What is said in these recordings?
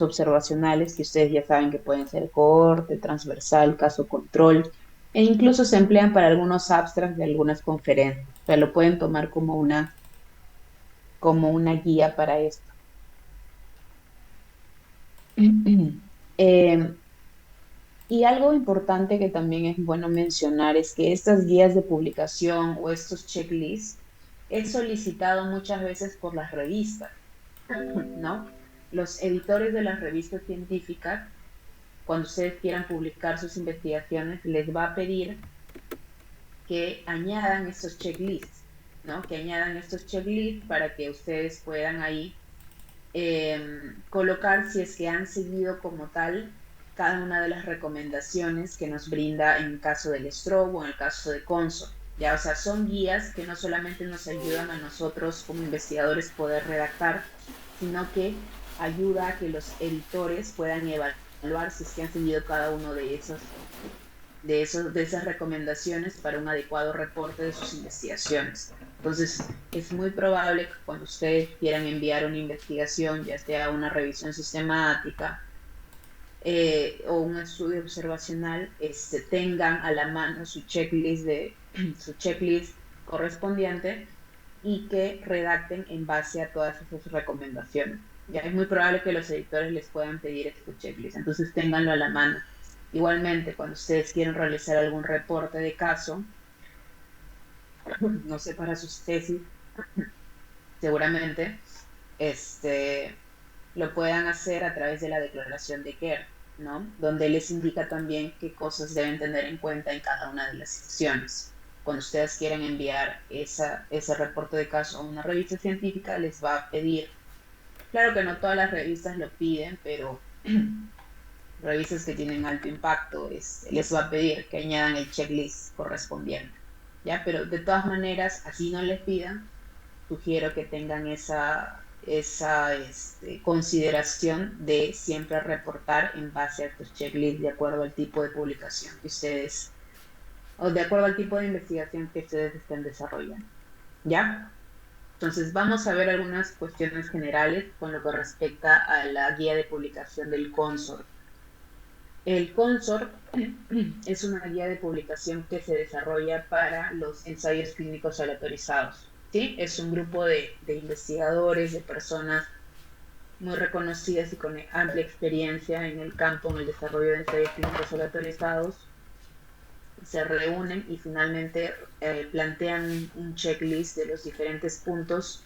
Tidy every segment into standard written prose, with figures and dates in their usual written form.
observacionales que ustedes ya saben que pueden ser cohorte, transversal, caso control, e incluso se emplean para algunos abstracts de algunas conferencias. O sea, lo pueden tomar como una guía para esto. Eh, y algo importante que también es bueno mencionar es que estas guías de publicación o estos checklists es solicitado muchas veces por las revistas, ¿no? Los editores de las revistas científicas, cuando ustedes quieran publicar sus investigaciones, les va a pedir que añadan estos checklists, ¿no? Que añadan estos checklists para que ustedes puedan ahí colocar si es que han seguido como tal cada una de las recomendaciones que nos brinda en el caso del stroke o en el caso de Consort. Ya, o sea, son guías que no solamente nos ayudan a nosotros como investigadores poder redactar, sino que ayuda a que los editores puedan evaluar si es que han seguido cada uno de esas recomendaciones para un adecuado reporte de sus investigaciones. Entonces, es muy probable que cuando ustedes quieran enviar una investigación, ya sea una revisión sistemática o un estudio observacional, tengan a la mano su checklist, su checklist correspondiente y que redacten en base a todas esas recomendaciones. Ya es muy probable que los editores les puedan pedir este checklist, entonces ténganlo a la mano. Igualmente, cuando ustedes quieren realizar algún reporte de caso, no sé, para sus tesis, seguramente, lo puedan hacer a través de la declaración de Kerr, ¿no? Donde les indica también qué cosas deben tener en cuenta en cada una de las secciones. Cuando ustedes quieran enviar ese reporte de caso a una revista científica, les va a pedir, claro que no todas las revistas lo piden, pero revistas que tienen alto impacto, les va a pedir que añadan el checklist correspondiente, ¿ya? Pero de todas maneras, así no les pidan, sugiero que tengan esa consideración de siempre reportar en base a estos checklists de acuerdo al tipo de publicación que ustedes, o de acuerdo al tipo de investigación que ustedes estén desarrollando, ¿ya? Entonces, vamos a ver algunas cuestiones generales con lo que respecta a la guía de publicación del consort. El Consort es una guía de publicación que se desarrolla para los ensayos clínicos aleatorizados. ¿Sí? Es un grupo de investigadores, de personas muy reconocidas y con amplia experiencia en el campo, en el desarrollo de ensayos clínicos aleatorizados. Se reúnen y finalmente plantean un checklist de los diferentes puntos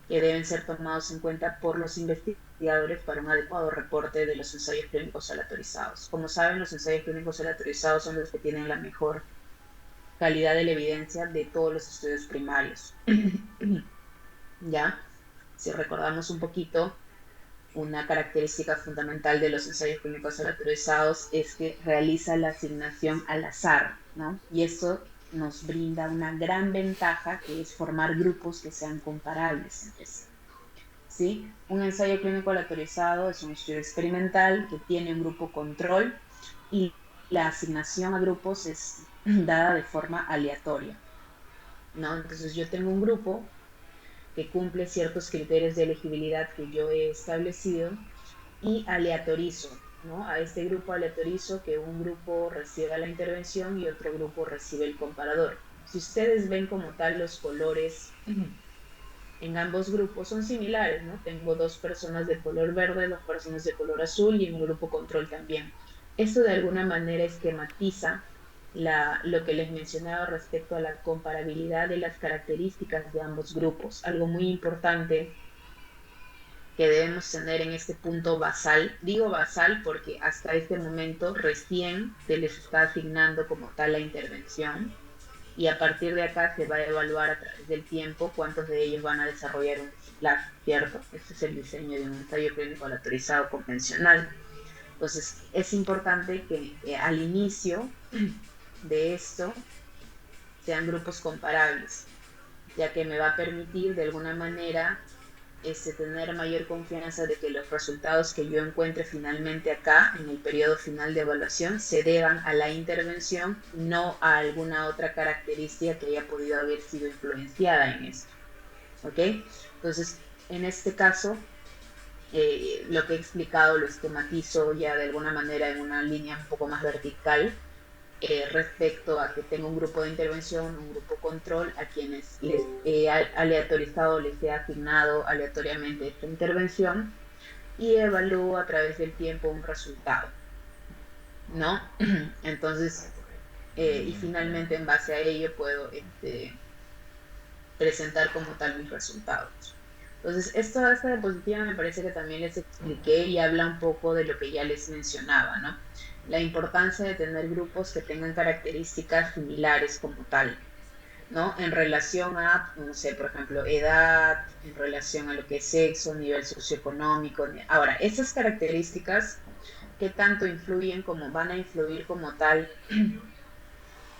que deben ser tomados en cuenta por los investigadores para un adecuado reporte de los ensayos clínicos aleatorizados. Como saben, los ensayos clínicos aleatorizados son los que tienen la mejor calidad de la evidencia de todos los estudios primarios. ¿Ya? Si recordamos un poquito, una característica fundamental de los ensayos clínicos aleatorizados es que realiza la asignación al azar, ¿no? Y eso nos brinda una gran ventaja que es formar grupos que sean comparables entre sí. ¿Sí? Un ensayo clínico aleatorizado es un estudio experimental que tiene un grupo control y la asignación a grupos es dada de forma aleatoria, ¿no? Entonces yo tengo un grupo que cumple ciertos criterios de elegibilidad que yo he establecido y aleatorizo, ¿no? A este grupo aleatorizo que un grupo reciba la intervención y otro grupo recibe el comparador. Si ustedes ven como tal los colores en ambos grupos son similares, ¿no? Tengo dos personas de color verde, dos personas de color azul y en un grupo control también. Esto de alguna manera esquematiza lo que les mencionaba respecto a la comparabilidad de las características de ambos grupos, algo muy importante que debemos tener en este punto basal. Digo basal porque hasta este momento recién se les está asignando como tal la intervención y a partir de acá se va a evaluar a través del tiempo cuántos de ellos van a desarrollar un reciclaje, ¿cierto? Este es el diseño de un ensayo clínico autorizado convencional. Entonces, es importante que al inicio de esto sean grupos comparables, ya que me va a permitir de alguna manera tener mayor confianza de que los resultados que yo encuentre finalmente acá en el periodo final de evaluación se deban a la intervención, no a alguna otra característica que haya podido haber sido influenciada en esto. ¿Ok? Entonces, en este caso, Lo que he explicado lo esquematizo ya de alguna manera en una línea un poco más vertical, respecto a que tengo un grupo de intervención, un grupo control, a quienes les he aleatorizado, les he asignado aleatoriamente esta intervención y evalúo a través del tiempo un resultado, ¿no? Entonces, y finalmente en base a ello puedo presentar como tal mis resultados. Entonces, esta diapositiva me parece que también les expliqué y habla un poco de lo que ya les mencionaba, ¿no? La importancia de tener grupos que tengan características similares como tal, ¿no? En relación a, no sé, por ejemplo, edad, en relación a lo que es sexo, nivel socioeconómico. Ahora, esas características, ¿qué tanto influyen como van a influir como tal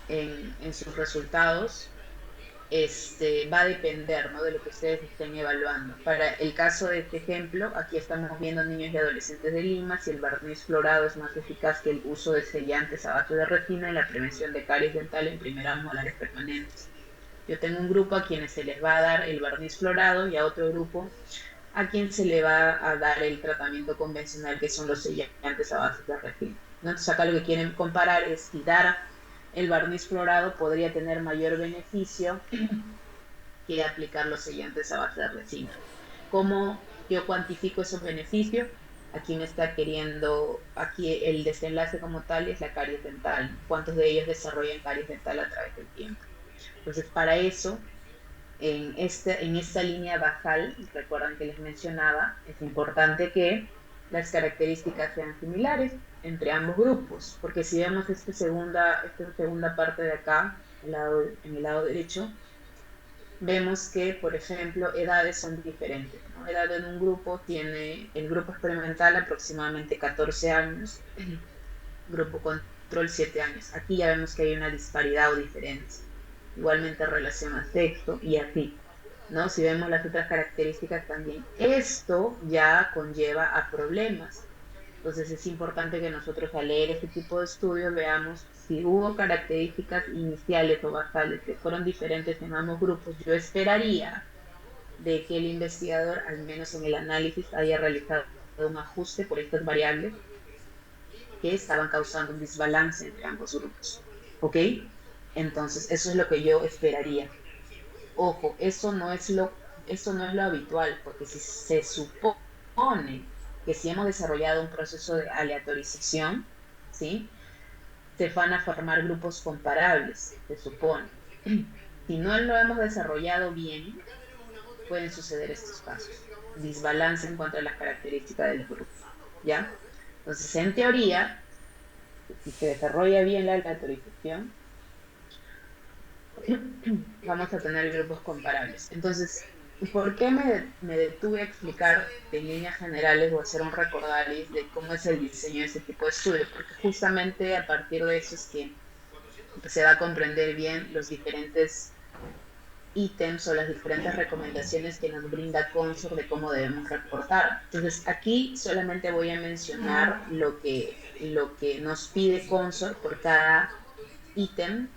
en sus resultados? Va a depender, ¿no?, de lo que ustedes estén evaluando. Para el caso de este ejemplo, aquí estamos viendo niños y adolescentes de Lima, si el barniz florado es más eficaz que el uso de sellantes a base de resina en la prevención de caries dental en primeras molares permanentes. Yo tengo un grupo a quienes se les va a dar el barniz florado y a otro grupo a quien se le va a dar el tratamiento convencional, que son los sellantes a base de resina, ¿no? Entonces acá lo que quieren comparar es si dar el barniz florado podría tener mayor beneficio que aplicar los sellantes a base de resina. ¿Cómo yo cuantifico esos beneficios? Aquí me está queriendo, aquí el desenlace como tal es la caries dental. ¿Cuántos de ellos desarrollan caries dental a través del tiempo? Entonces, para eso, en esta línea basal, recuerdan que les mencionaba, es importante que las características sean similares entre ambos grupos, porque si vemos esta segunda parte de acá, en el lado derecho, vemos que, por ejemplo, edades son diferentes, ¿no? Edad en un grupo tiene el grupo experimental aproximadamente 14 años, grupo control 7 años. Aquí ya vemos que hay una disparidad o diferencia. Igualmente en relación a sexo y así, ¿no? Si vemos las otras características también. Esto ya conlleva a problemas. Entonces es importante que nosotros al leer este tipo de estudios veamos si hubo características iniciales o basales que fueron diferentes en ambos grupos. Yo esperaría de que el investigador, al menos en el análisis, haya realizado un ajuste por estas variables que estaban causando un desbalance entre ambos grupos. ¿Ok? Entonces, eso es lo que yo esperaría. Ojo, eso no es lo habitual, porque si se supone que si hemos desarrollado un proceso de aleatorización, ¿sí? Se van a formar grupos comparables, se supone. Si no lo hemos desarrollado bien, pueden suceder estos casos. Desbalance en cuanto a las características del grupo, ¿ya? Entonces, en teoría, si se desarrolla bien la aleatorización, vamos a tener grupos comparables. Entonces, ¿por qué me detuve a explicar en líneas generales o hacer un recordaris de cómo es el diseño de este tipo de estudios? Porque justamente a partir de eso es que se va a comprender bien los diferentes ítems o las diferentes recomendaciones que nos brinda Consor de cómo debemos reportar. Entonces, aquí solamente voy a mencionar lo que nos pide Consor por cada ítem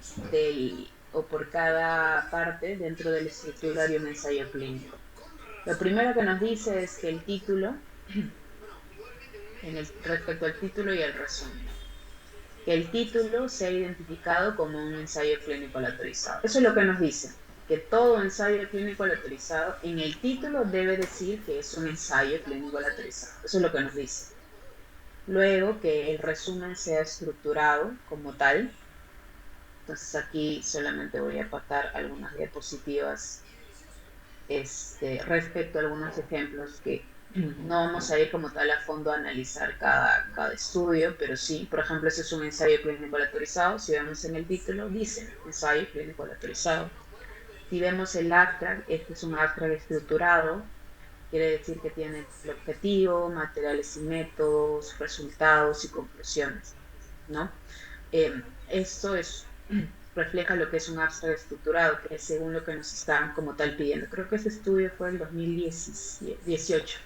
o por cada parte dentro de la estructura de un ensayo clínico. Lo primero que nos dice es que el título, respecto al título y el resumen, que el título sea identificado como un ensayo clínico aleatorizado. Eso es lo que nos dice, que todo ensayo clínico aleatorizado en el título debe decir que es un ensayo clínico aleatorizado. Eso es lo que nos dice. Luego, que el resumen sea estructurado como tal. Entonces aquí solamente voy a pasar algunas diapositivas respecto a algunos ejemplos que no vamos a ir como tal a fondo a analizar cada estudio, pero sí, por ejemplo, ese es un ensayo clínico aleatorizado. Si vemos en el título, dice ensayo clínico aleatorizado. Si vemos el abstract, este es un abstract estructurado, quiere decir que tiene el objetivo, materiales y métodos, resultados y conclusiones, ¿no? Esto refleja lo que es un abstract estructurado, que es según lo que nos están como tal pidiendo. Creo que ese estudio fue en 2018,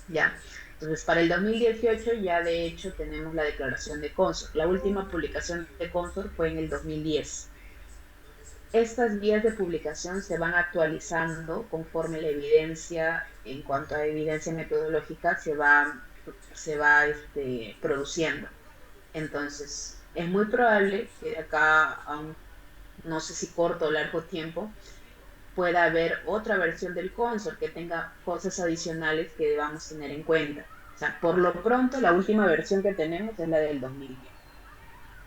¿ya? Entonces, para el 2018 ya de hecho tenemos la declaración de Consor. La última publicación de Consor fue en el 2010. Estas guías de publicación se van actualizando conforme la evidencia, en cuanto a evidencia metodológica, se va produciendo. Entonces, es muy probable que de acá a un, no sé si corto o largo tiempo, pueda haber otra versión del console que tenga cosas adicionales que debamos tener en cuenta. O sea, por lo pronto, la última versión que tenemos es la del 2010,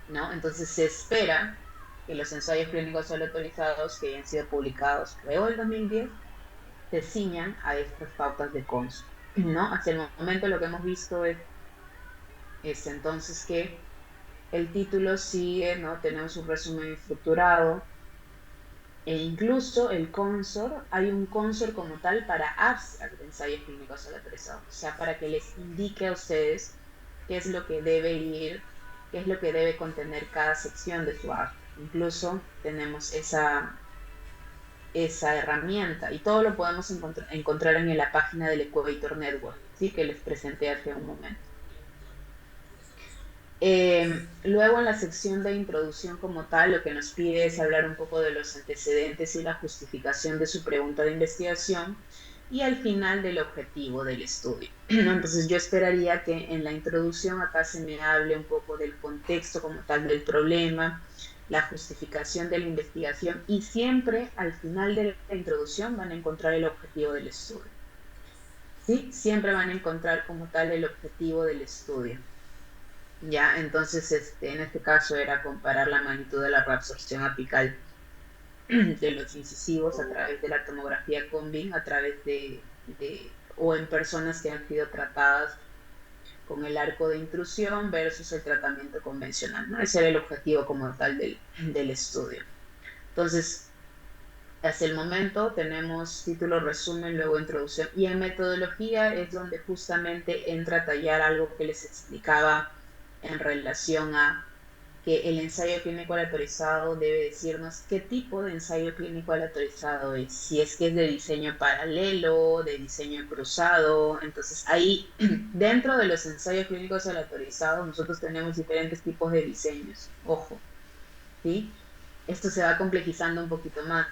¿no? Entonces se espera que los ensayos clínicos solo autorizados que hayan sido publicados luego del 2010 se ciñan a estas pautas de console, ¿no? Hasta el momento lo que hemos visto es entonces que el título sigue, ¿no? Tenemos un resumen estructurado, e incluso el consor, hay un consor como tal para abstract de ensayos clínicos aleatorizados, o sea, para que les indique a ustedes qué es lo que debe ir, qué es lo que debe contener cada sección de su abstract. Incluso tenemos esa herramienta y todo lo podemos encontrar en la página del Equator Network, ¿sí? Que les presenté hace un momento. Luego en la sección de introducción como tal, lo que nos pide es hablar un poco de los antecedentes y la justificación de su pregunta de investigación y al final del objetivo del estudio, ¿no? Entonces yo esperaría que en la introducción acá se me hable un poco del contexto como tal del problema, la justificación de la investigación y siempre al final de la introducción van a encontrar el objetivo del estudio. ¿Sí? Siempre van a encontrar como tal el objetivo del estudio. Ya, entonces en este caso era comparar la magnitud de la reabsorción apical de los incisivos a través de la tomografía Combin, a través o en personas que han sido tratadas con el arco de intrusión versus el tratamiento convencional, ¿no? Ese era el objetivo como tal del estudio. Entonces, hasta el momento tenemos título, resumen, luego introducción. Y en metodología es donde justamente entra a tallar algo que les explicaba en relación a que el ensayo clínico aleatorizado debe decirnos qué tipo de ensayo clínico aleatorizado es, si es que es de diseño paralelo, de diseño cruzado. Entonces ahí dentro de los ensayos clínicos aleatorizados nosotros tenemos diferentes tipos de diseños, ojo, ¿sí? Esto se va complejizando un poquito más.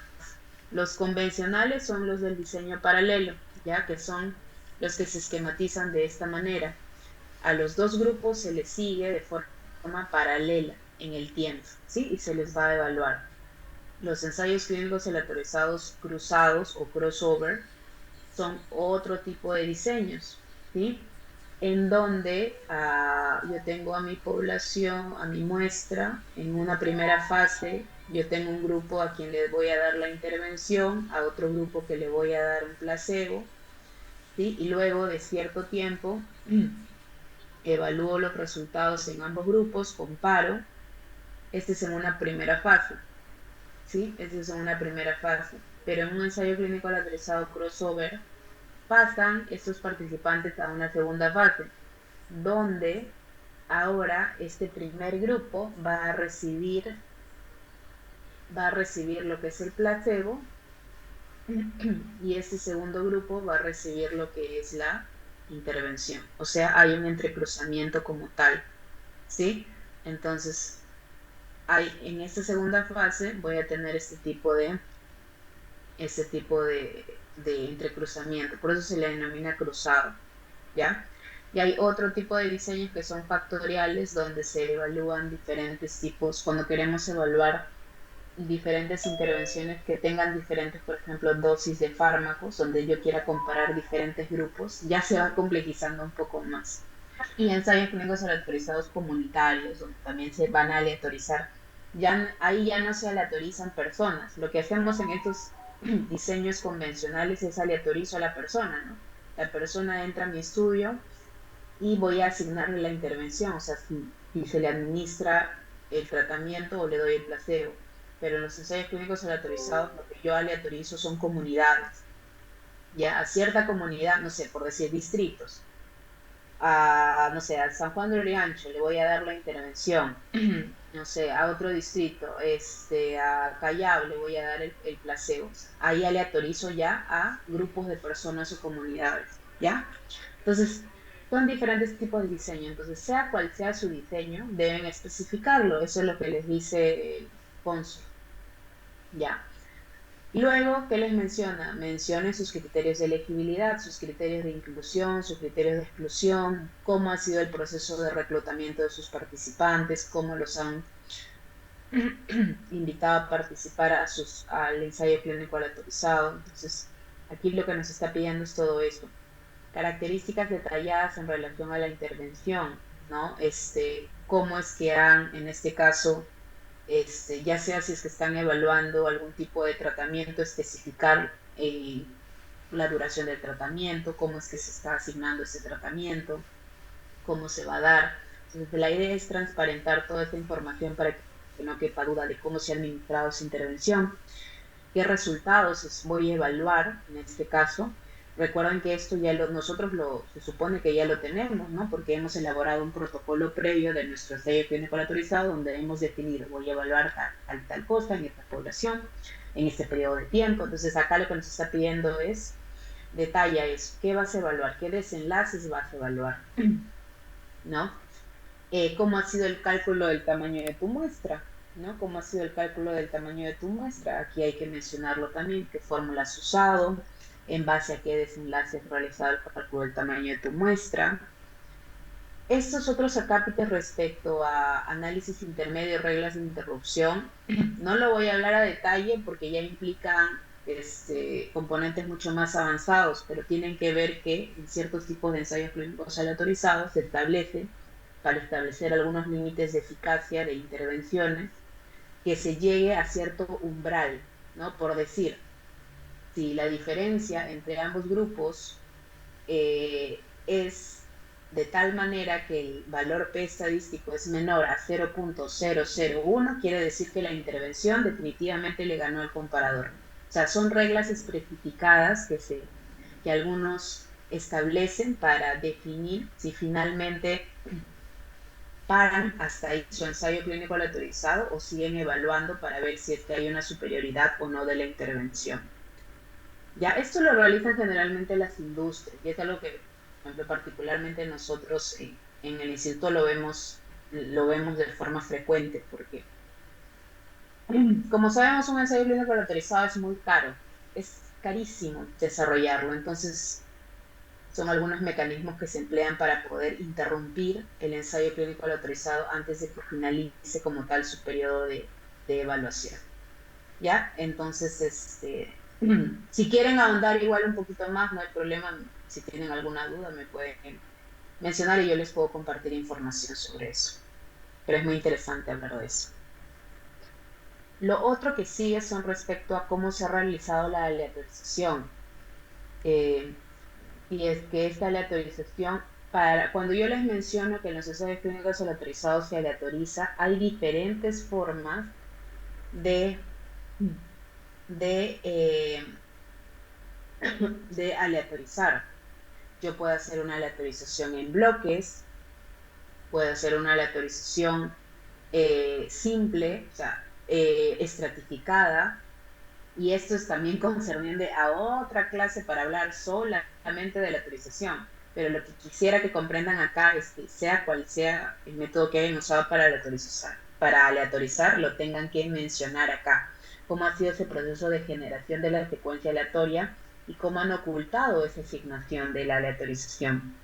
Los convencionales son los del diseño paralelo, ya que son los que se esquematizan de esta manera. A los dos grupos se les sigue de forma paralela en el tiempo, ¿sí? Y se les va a evaluar. Los ensayos clínicos aleatorizados cruzados o crossover son otro tipo de diseños, ¿sí? En donde yo tengo a mi población, a mi muestra, en una primera fase, yo tengo un grupo a quien le voy a dar la intervención, a otro grupo que le voy a dar un placebo, ¿sí? Y luego de cierto tiempo evalúo los resultados en ambos grupos, comparo. Este es en una primera fase, ¿sí? Este es en una primera fase. Pero en un ensayo clínico aleatorizado crossover, pasan estos participantes a una segunda fase, donde ahora este primer grupo va a recibir lo que es el placebo y este segundo grupo va a recibir lo que es la intervención. O sea, hay un entrecruzamiento como tal, ¿sí? Entonces, en esta segunda fase voy a tener este tipo de entrecruzamiento, por eso se le denomina cruzado, ¿ya? Y hay otro tipo de diseños que son factoriales, donde se evalúan diferentes tipos, cuando queremos evaluar diferentes intervenciones que tengan diferentes, por ejemplo, dosis de fármacos, donde yo quiera comparar diferentes grupos, ya se va complejizando un poco más. Y ensayos clínicos aleatorizados comunitarios, donde también se van a aleatorizar. Ahí ya no se aleatorizan personas. Lo que hacemos en estos diseños convencionales es aleatorizo a la persona, ¿no? La persona entra a mi estudio y voy a asignarle la intervención, o sea, si se le administra el tratamiento o le doy el placebo. Pero en los ensayos clínicos aleatorizados, lo que yo aleatorizo son comunidades, ya a cierta comunidad, no sé, por decir distritos, no sé, a San Juan de Oriancho le voy a dar la intervención, no sé, a otro distrito, a Callao le voy a dar el placebo. Ahí aleatorizo ya a grupos de personas o comunidades, ¿ya? Entonces, son diferentes tipos de diseño. Entonces, sea cual sea su diseño, deben especificarlo. Eso es lo que les dice el sponsor. Ya. Luego, ¿qué les menciona? Mencionen sus criterios de elegibilidad, sus criterios de inclusión, sus criterios de exclusión, cómo ha sido el proceso de reclutamiento de sus participantes, cómo los han invitado a participar al ensayo clínico aleatorizado. Entonces, aquí lo que nos está pidiendo es todo esto. Características detalladas en relación a la intervención, ¿no? Cómo es que han, en este caso, ya sea si es que están evaluando algún tipo de tratamiento, especificar la duración del tratamiento, cómo es que se está asignando ese tratamiento, cómo se va a dar. Entonces, la idea es transparentar toda esta información para que no quepa duda de cómo se ha administrado esa intervención, qué resultados voy a evaluar en este caso. Recuerden que esto se supone que ya lo tenemos, ¿no? Porque hemos elaborado un protocolo previo de nuestro ensayo clínico autorizado donde hemos definido, voy a evaluar tal cosa en esta población, en este periodo de tiempo. Entonces acá lo que nos está pidiendo es, detalla eso, ¿qué vas a evaluar? ¿Qué desenlaces vas a evaluar? ¿No? ¿Cómo ha sido el cálculo del tamaño de tu muestra? ¿No? ¿Cómo ha sido el cálculo del tamaño de tu muestra? Aquí hay que mencionarlo también, qué fórmula has usado, en base a qué desenlace has realizado el cálculo del tamaño de tu muestra. Estos otros acápites respecto a análisis intermedio, reglas de interrupción, no lo voy a hablar a detalle porque ya implican componentes mucho más avanzados, pero tienen que ver que en ciertos tipos de ensayos clínicos aleatorizados se establece, para establecer algunos límites de eficacia de intervenciones, que se llegue a cierto umbral, ¿no? Por decir, si la diferencia entre ambos grupos es de tal manera que el valor P estadístico es menor a 0.001, quiere decir que la intervención definitivamente le ganó al comparador. O sea, son reglas especificadas que algunos establecen para definir si finalmente paran hasta ahí su ensayo clínico autorizado o siguen evaluando para ver si es que hay una superioridad o no de la intervención. Ya, esto lo realizan generalmente las industrias y es algo que, por ejemplo, particularmente nosotros en el instituto lo vemos de forma frecuente porque, como sabemos, un ensayo clínico autorizado es muy caro, es carísimo desarrollarlo, entonces son algunos mecanismos que se emplean para poder interrumpir el ensayo clínico autorizado antes de que finalice como tal su periodo de evaluación. ¿Ya? Entonces, si quieren ahondar igual un poquito más, no hay problema. Si tienen alguna duda, me pueden mencionar y yo les puedo compartir información sobre eso. Pero es muy interesante hablar de eso. Lo otro que sigue son respecto a cómo se ha realizado la aleatorización. Y es que esta aleatorización, cuando yo les menciono que en los ensayos clínicos aleatorizados se aleatoriza, hay diferentes formas de, de, eh, de aleatorizar. Yo puedo hacer una aleatorización en bloques, puedo hacer una aleatorización simple, o sea, estratificada, y esto es también concerniente a otra clase para hablar solamente de aleatorización. Pero lo que quisiera que comprendan acá es que sea cual sea el método que hayan usado para aleatorizar, lo tengan que mencionar acá. Cómo ha sido ese proceso de generación de la secuencia aleatoria y cómo han ocultado esa asignación de la aleatorización.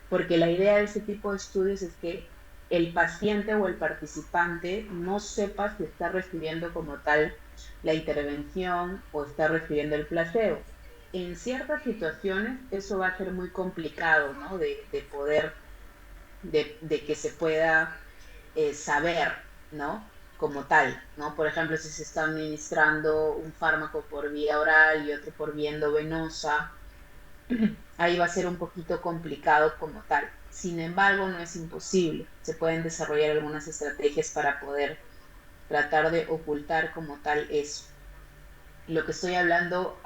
Porque la idea de ese tipo de estudios es que el paciente o el participante no sepa si está recibiendo como tal la intervención o está recibiendo el placebo. En ciertas situaciones eso va a ser muy complicado, ¿no? De poder, de que se pueda saber, ¿no? Como tal, ¿no? Por ejemplo, si se está administrando un fármaco por vía oral y otro por vía endovenosa, ahí va a ser un poquito complicado como tal. Sin embargo, no es imposible. Se pueden desarrollar algunas estrategias para poder tratar de ocultar como tal eso. Lo que estoy hablando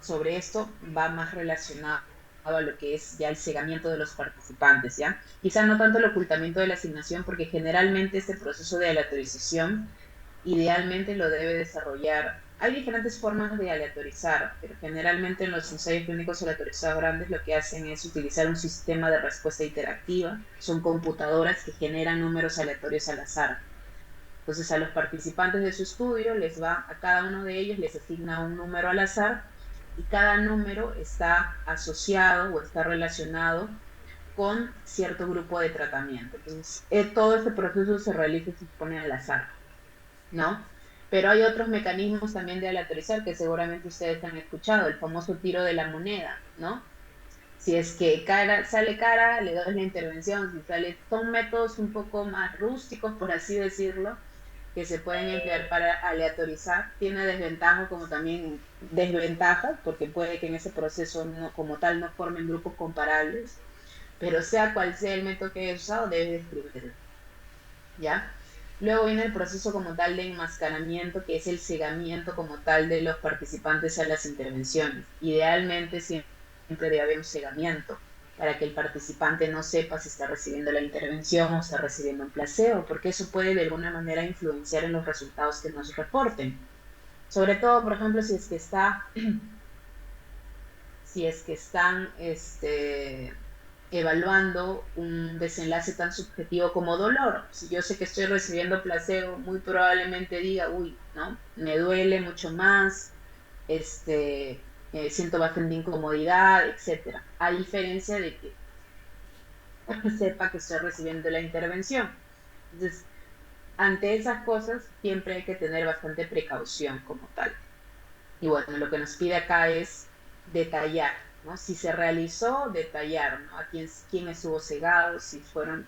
sobre esto va más relacionado a lo que es ya el cegamiento de los participantes, ¿ya? Quizá no tanto el ocultamiento de la asignación, porque generalmente este proceso de aleatorización idealmente lo debe desarrollar. Hay diferentes formas de aleatorizar, pero generalmente en los ensayos clínicos aleatorizados grandes lo que hacen es utilizar un sistema de respuesta interactiva. Son computadoras que generan números aleatorios al azar. Entonces a los participantes de su estudio a cada uno de ellos les asigna un número al azar y cada número está asociado o está relacionado con cierto grupo de tratamiento. Entonces, todo este proceso se realiza y se pone al azar, ¿no? Pero hay otros mecanismos también de aleatorizar que seguramente ustedes han escuchado, el famoso tiro de la moneda, ¿no? Si es que sale cara, le doy la intervención, si sale, son métodos un poco más rústicos, por así decirlo, que se pueden emplear para aleatorizar. Tiene desventajas como también desventajas, porque puede que en ese proceso como tal no formen grupos comparables, pero sea cual sea el método que hayas usado, debes describirlo, ¿ya? Luego viene el proceso como tal de enmascaramiento, que es el cegamiento como tal de los participantes a las intervenciones. Idealmente siempre debe haber un cegamiento para que el participante no sepa si está recibiendo la intervención o está recibiendo un placebo, porque eso puede de alguna manera influenciar en los resultados que nos reporten. Sobre todo, por ejemplo, si es que están evaluando un desenlace tan subjetivo como dolor. Si yo sé que estoy recibiendo placebo, muy probablemente diga, uy, ¿no? Me duele mucho más, siento bastante incomodidad, etcétera. A diferencia de que sepa que estoy recibiendo la intervención. Entonces, ante esas cosas, siempre hay que tener bastante precaución como tal. Y bueno, lo que nos pide acá es detallar, ¿no? Si se realizó, detallar, ¿no? A quién estuvo cegado, si fueron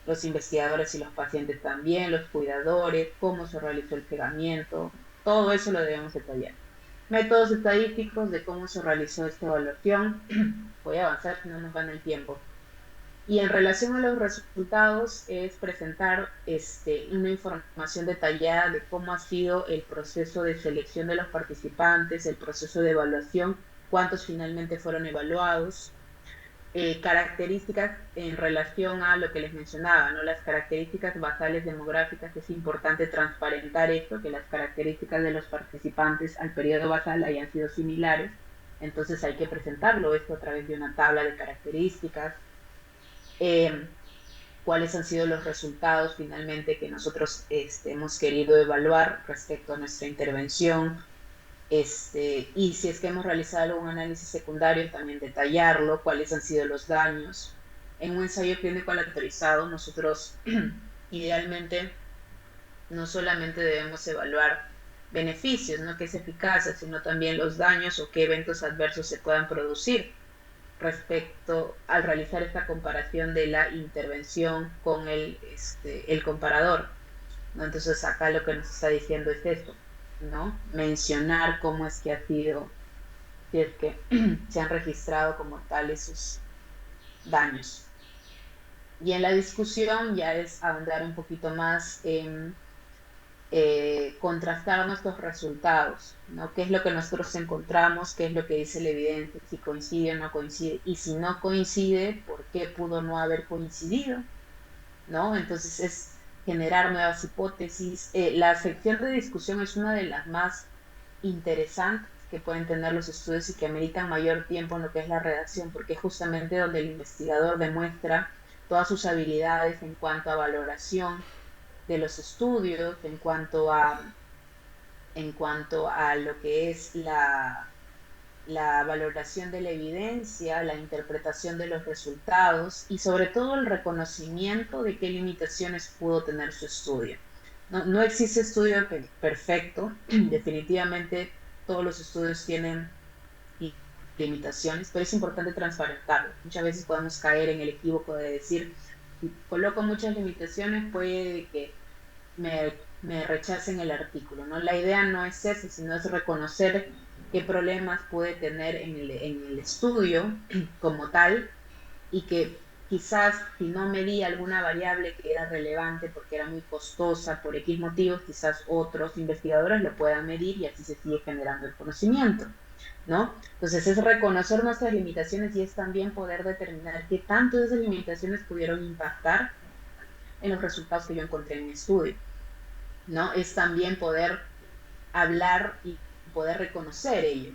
los investigadores y los pacientes también, los cuidadores, cómo se realizó el cegamiento, todo eso lo debemos detallar. Métodos estadísticos de cómo se realizó esta evaluación. Voy a avanzar, si no nos van el tiempo. Y en relación a los resultados es presentar una información detallada de cómo ha sido el proceso de selección de los participantes, el proceso de evaluación, cuántos finalmente fueron evaluados, características en relación a lo que les mencionaba, ¿no? Las características basales demográficas, es importante transparentar esto, que las características de los participantes al periodo basal hayan sido similares, entonces hay que presentarlo esto a través de una tabla de características. Cuáles han sido los resultados finalmente que nosotros hemos querido evaluar respecto a nuestra intervención, y si es que hemos realizado algún análisis secundario, también detallarlo, cuáles han sido los daños. En un ensayo clínico aleatorizado, nosotros idealmente no solamente debemos evaluar beneficios, ¿no? Que es eficacia, sino también los daños o qué eventos adversos se puedan producir respecto al realizar esta comparación de la intervención con el comparador, ¿no? Entonces acá lo que nos está diciendo es esto, ¿no? Mencionar cómo es que ha sido, si es que se han registrado como tal esos daños. Y en la discusión ya es ahondar un poquito más en contrastar nuestros resultados, ¿no? ¿Qué es lo que nosotros encontramos? ¿Qué es lo que dice la evidencia? Si coincide o no coincide. Y si no coincide, ¿por qué pudo no haber coincidido? ¿No? Entonces es generar nuevas hipótesis. La sección de discusión es una de las más interesantes que pueden tener los estudios y que ameritan mayor tiempo en lo que es la redacción, porque es justamente donde el investigador demuestra todas sus habilidades en cuanto a valoración de los estudios, en cuanto a lo que es la valoración de la evidencia, la interpretación de los resultados y sobre todo el reconocimiento de qué limitaciones pudo tener su estudio. No existe estudio perfecto, definitivamente todos los estudios tienen limitaciones, pero es importante transparentarlo. Muchas veces podemos caer en el equívoco de decir, si coloco muchas limitaciones, puede que me rechacen el artículo, ¿no? La idea no es esa, sino es reconocer qué problemas puede tener en el estudio como tal y que quizás si no medí alguna variable que era relevante porque era muy costosa por X motivos, quizás otros investigadores lo puedan medir y así se sigue generando el conocimiento, ¿no? Entonces es reconocer nuestras limitaciones y es también poder determinar qué tanto esas limitaciones pudieron impactar en los resultados que yo encontré en mi estudio, ¿no? Es también poder hablar y poder reconocer ello,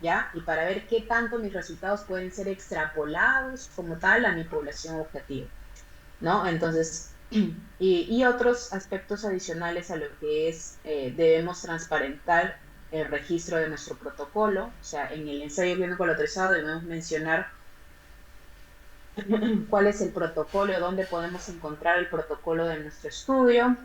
¿ya? Y para ver qué tanto mis resultados pueden ser extrapolados como tal a mi población objetivo, ¿no? Entonces, Y otros aspectos adicionales a lo que es, debemos transparentar el registro de nuestro protocolo, o sea, en el ensayo clínico autorizado debemos mencionar cuál es el protocolo, dónde podemos encontrar el protocolo de nuestro estudio,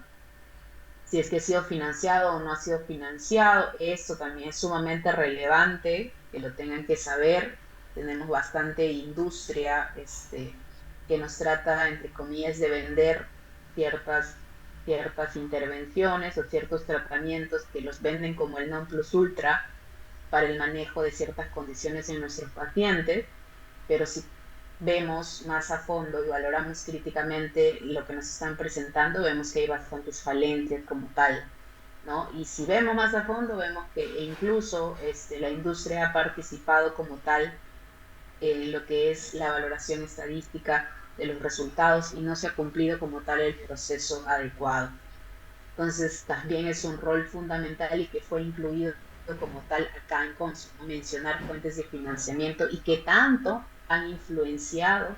si es que ha sido financiado o no ha sido financiado. Esto también es sumamente relevante que lo tengan que saber. Tenemos bastante industria que nos trata, entre comillas, de vender ciertas, ciertas intervenciones o ciertos tratamientos que los venden como el non plus ultra para el manejo de ciertas condiciones en nuestros pacientes, pero si vemos más a fondo y valoramos críticamente lo que nos están presentando, vemos que hay bastantes falencias como tal, ¿no? Y si vemos más a fondo, vemos que incluso la industria ha participado como tal en lo que es la valoración estadística de los resultados y no se ha cumplido como tal el proceso adecuado. Entonces, también es un rol fundamental y que fue incluido como tal acá en Consum, mencionar fuentes de financiamiento y qué tanto han influenciado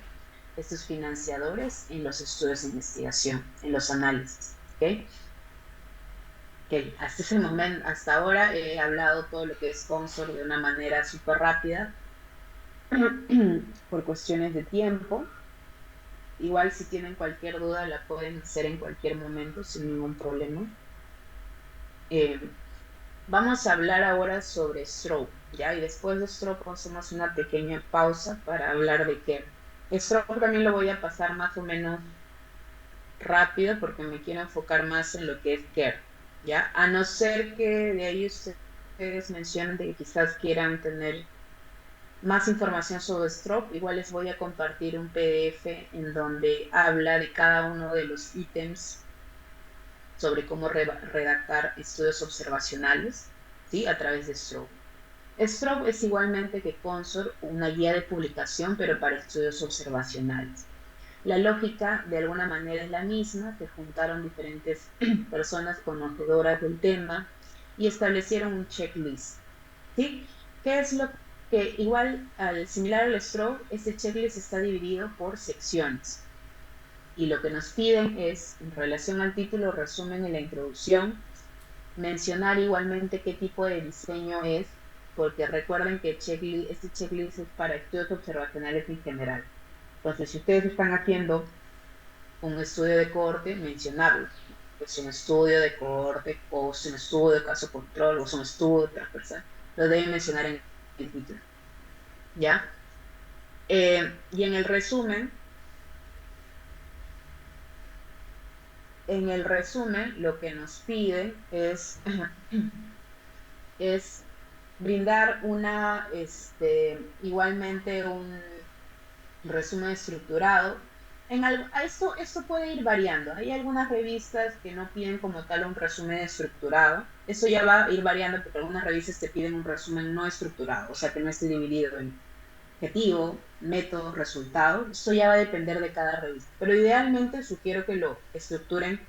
estos financiadores en los estudios de investigación, en los análisis. ¿Okay? Okay. Hasta ese momento, hasta ahora he hablado todo lo que es Consor de una manera súper rápida por cuestiones de tiempo. Igual si tienen cualquier duda la pueden hacer en cualquier momento sin ningún problema. Eh, Vamos a hablar ahora sobre stroke, ¿ya? Y después de stroke hacemos una pequeña pausa para hablar de care. Stroke también lo voy a pasar más o menos rápido porque me quiero enfocar más en lo que es care, ¿ya? A no ser que de ahí ustedes mencionen de que quizás quieran tener más información sobre stroke, igual les voy a compartir un PDF en donde habla de cada uno de los ítems sobre cómo redactar estudios observacionales, ¿sí? A través de Strobe. Strobe es igualmente que Consor, una guía de publicación, pero para estudios observacionales. La lógica, de alguna manera, es la misma, se juntaron diferentes personas conocedoras del tema y establecieron un checklist, ¿sí? ¿Qué es lo que, igual, similar al Strobe, este checklist está dividido por secciones? Y lo que nos piden es, en relación al título, resumen en la introducción, mencionar igualmente qué tipo de diseño es, porque recuerden que este checklist es para estudios observacionales en general. Entonces, si ustedes están haciendo un estudio de cohorte, mencionarlo. Es un estudio de cohorte, o es un estudio de caso control, o es un estudio transversal. Lo deben mencionar en el título. ¿Ya? Y en el resumen, lo que nos piden es brindar igualmente un resumen estructurado. Esto puede ir variando. Hay algunas revistas que no piden como tal un resumen estructurado. Eso ya va a ir variando porque algunas revistas te piden un resumen no estructurado, o sea que no esté dividido en objetivo, método, resultado. Esto ya va a depender de cada revista. Pero idealmente sugiero que lo estructuren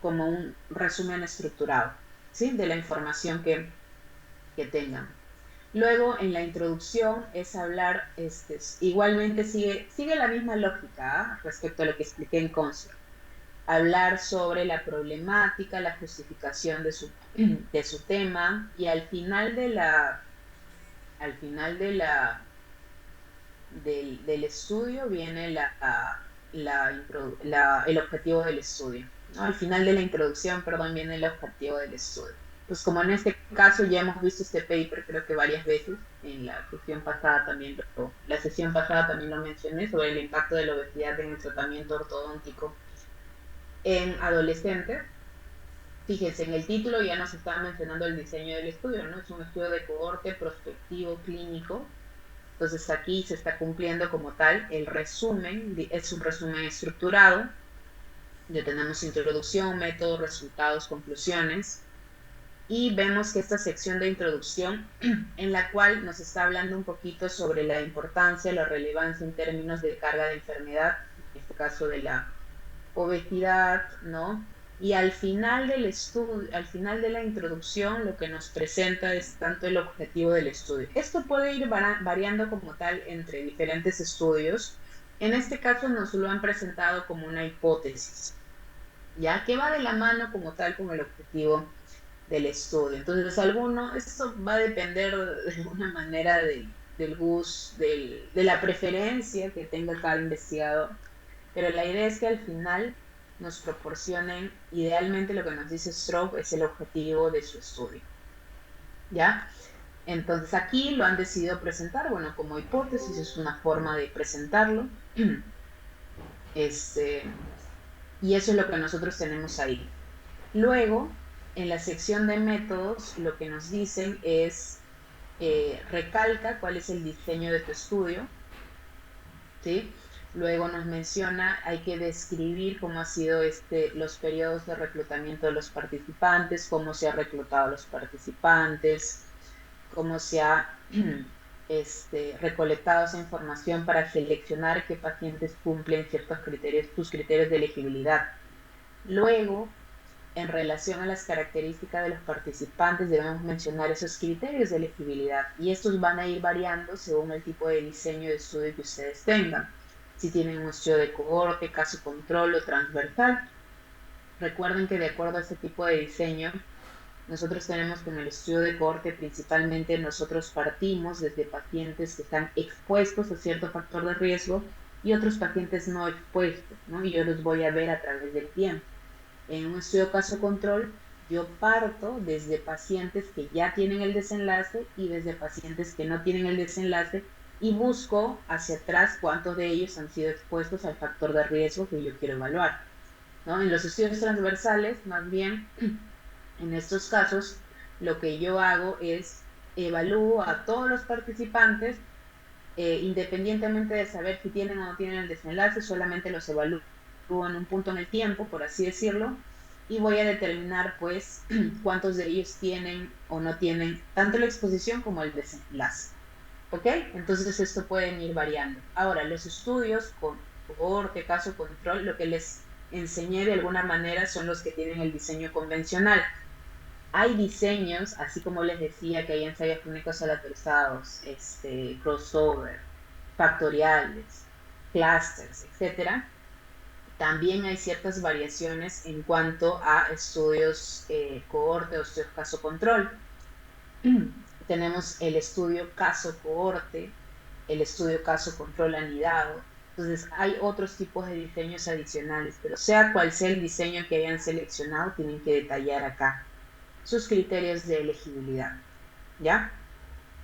como un resumen estructurado, ¿sí? De la información que tengan. Luego, en la introducción es hablar, igualmente sigue la misma lógica, ¿eh? Respecto a lo que expliqué en Consor. Hablar sobre la problemática, la justificación de su tema y al final del estudio viene el objetivo del estudio, ¿no? Al final de la introducción, perdón, viene el objetivo del estudio. Pues como en este caso ya hemos visto este paper creo que varias veces, en la sesión pasada también lo mencioné sobre el impacto de la obesidad en el tratamiento ortodóntico en adolescentes. Fíjense, en el título ya nos está mencionando el diseño del estudio, ¿no? Es un estudio de cohorte prospectivo clínico. Entonces aquí se está cumpliendo como tal el resumen, es un resumen estructurado, ya tenemos introducción, método, resultados, conclusiones, y vemos que esta sección de introducción, en la cual nos está hablando un poquito sobre la importancia, la relevancia en términos de carga de enfermedad, en este caso de la obesidad, ¿no? Y al final del estudio, al final de la introducción, lo que nos presenta es tanto el objetivo del estudio. Esto puede ir variando como tal entre diferentes estudios. En este caso nos lo han presentado como una hipótesis. ya que va de la mano como tal con el objetivo del estudio. Entonces, esto va a depender de alguna manera del gusto, de la preferencia que tenga cada investigador, pero la idea es que al final nos proporcionen, idealmente lo que nos dice Stroop es el objetivo de su estudio, ¿ya? Entonces aquí lo han decidido presentar, bueno, como hipótesis, es una forma de presentarlo, este, y eso es lo que nosotros tenemos ahí. Luego, en la sección de métodos, lo que nos dicen es, recalca cuál es el diseño de tu estudio, ¿sí? Luego nos menciona, hay que describir cómo ha sido los periodos de reclutamiento de los participantes, cómo se ha reclutado a los participantes, cómo se ha recolectado esa información para seleccionar qué pacientes cumplen ciertos criterios, tus criterios de elegibilidad. Luego, en relación a las características de los participantes, debemos mencionar esos criterios de elegibilidad y estos van a ir variando según el tipo de diseño de estudio que ustedes tengan. Si tienen un estudio de cohorte, caso control o transversal. Recuerden que de acuerdo a este tipo de diseño, nosotros tenemos que en el estudio de cohorte principalmente nosotros partimos desde pacientes que están expuestos a cierto factor de riesgo y otros pacientes no expuestos, ¿no? Y yo los voy a ver a través del tiempo. En un estudio caso control, yo parto desde pacientes que ya tienen el desenlace y desde pacientes que no tienen el desenlace y busco hacia atrás cuántos de ellos han sido expuestos al factor de riesgo que yo quiero evaluar, ¿no? En los estudios transversales, más bien, en estos casos, lo que yo hago es evalúo a todos los participantes, independientemente de saber si tienen o no tienen el desenlace, solamente los evalúo en un punto en el tiempo, por así decirlo, y voy a determinar pues cuántos de ellos tienen o no tienen tanto la exposición como el desenlace. ¿Ok? Entonces esto pueden ir variando. Ahora, los estudios con cohorte, caso control, lo que les enseñé de alguna manera son los que tienen el diseño convencional. Hay diseños, así como les decía que hay ensayos clínicos aleatorizados, crossover, factoriales, clusters, etcétera. También hay ciertas variaciones en cuanto a estudios cohorte o estudios caso control. Tenemos el estudio caso cohorte, el estudio caso control anidado. Entonces hay otros tipos de diseños adicionales, pero sea cual sea el diseño que hayan seleccionado, tienen que detallar acá sus criterios de elegibilidad, ¿ya?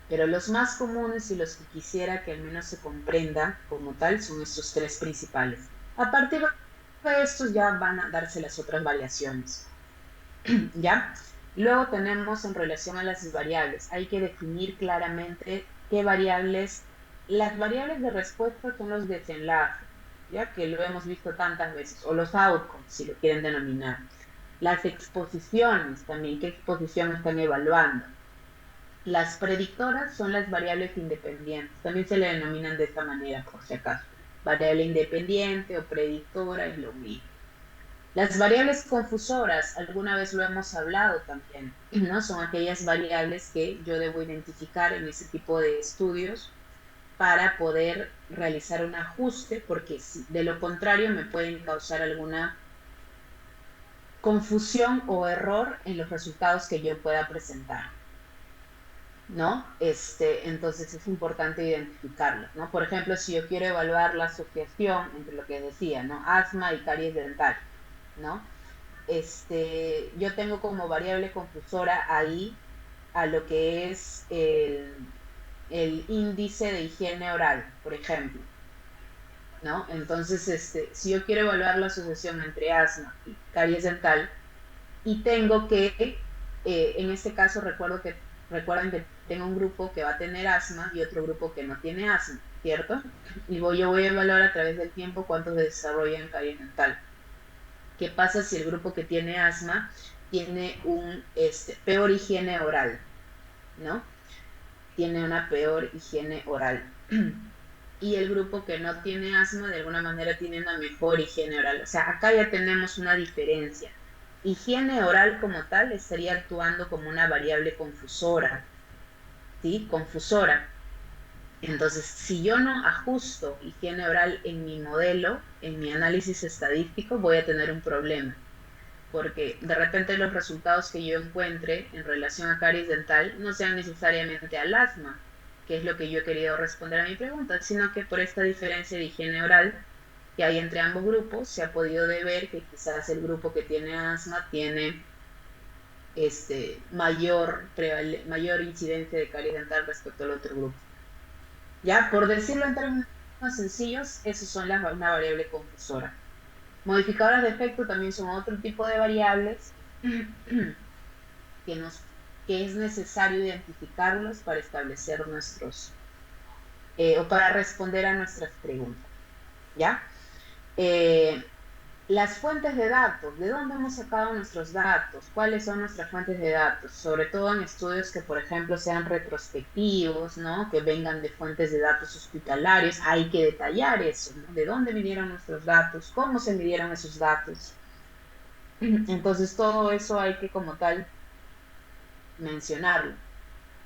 Pero los más comunes y los que quisiera que al menos se comprenda como tal son estos tres principales. A partir de estos ya van a darse las otras variaciones, ¿ya? Luego tenemos en relación a las variables, hay que definir claramente qué variables, las variables de respuesta son los desenlaces, ya que lo hemos visto tantas veces, o los outcomes, si lo quieren denominar. Las exposiciones también, qué exposición están evaluando. Las predictoras son las variables independientes, también se le denominan de esta manera, por si acaso. Variable independiente o predictora es lo mismo. Las variables confusoras, alguna vez lo hemos hablado también, ¿no? Son aquellas variables que yo debo identificar en ese tipo de estudios para poder realizar un ajuste, porque de lo contrario me pueden causar alguna confusión o error en los resultados que yo pueda presentar, ¿no? Entonces es importante identificarlos, ¿no? Por ejemplo, si yo quiero evaluar la asociación entre lo que decía, ¿no? Asma y caries dental, ¿no? Yo tengo como variable confusora ahí a lo que es el índice de higiene oral, por ejemplo, ¿no? Entonces, si yo quiero evaluar la asociación entre asma y caries dental, y tengo que, en este caso recuerden que tengo un grupo que va a tener asma y otro grupo que no tiene asma, ¿cierto? Y yo voy a evaluar a través del tiempo cuántos desarrollan caries dental. ¿Qué pasa si el grupo que tiene asma tiene un peor higiene oral, ¿no? Tiene una peor higiene oral. Y el grupo que no tiene asma de alguna manera tiene una mejor higiene oral. O sea, acá ya tenemos una diferencia. Higiene oral como tal estaría actuando como una variable confusora, ¿sí? Confusora. Entonces, si yo no ajusto higiene oral en mi modelo, en mi análisis estadístico, voy a tener un problema. porque de repente los resultados que yo encuentre en relación a caries dental no sean necesariamente al asma, que es lo que yo he querido responder a mi pregunta, sino que por esta diferencia de higiene oral que hay entre ambos grupos, se ha podido ver que quizás el grupo que tiene asma tiene mayor incidencia de caries dental respecto al otro grupo. Ya, por decirlo en términos sencillos, esas son una variable confusora. Modificadoras de efecto también son otro tipo de variables que, que es necesario identificarlos para establecer o para responder a nuestras preguntas. ¿Ya? Las fuentes de datos, ¿de dónde hemos sacado nuestros datos? ¿Cuáles son nuestras fuentes de datos? Sobre todo en estudios que, por ejemplo, sean retrospectivos, ¿no? Que vengan de fuentes de datos hospitalarios. Hay que detallar eso, ¿no? ¿De dónde vinieron nuestros datos? ¿Cómo se midieron esos datos? Entonces, todo eso hay que, como tal, mencionarlo.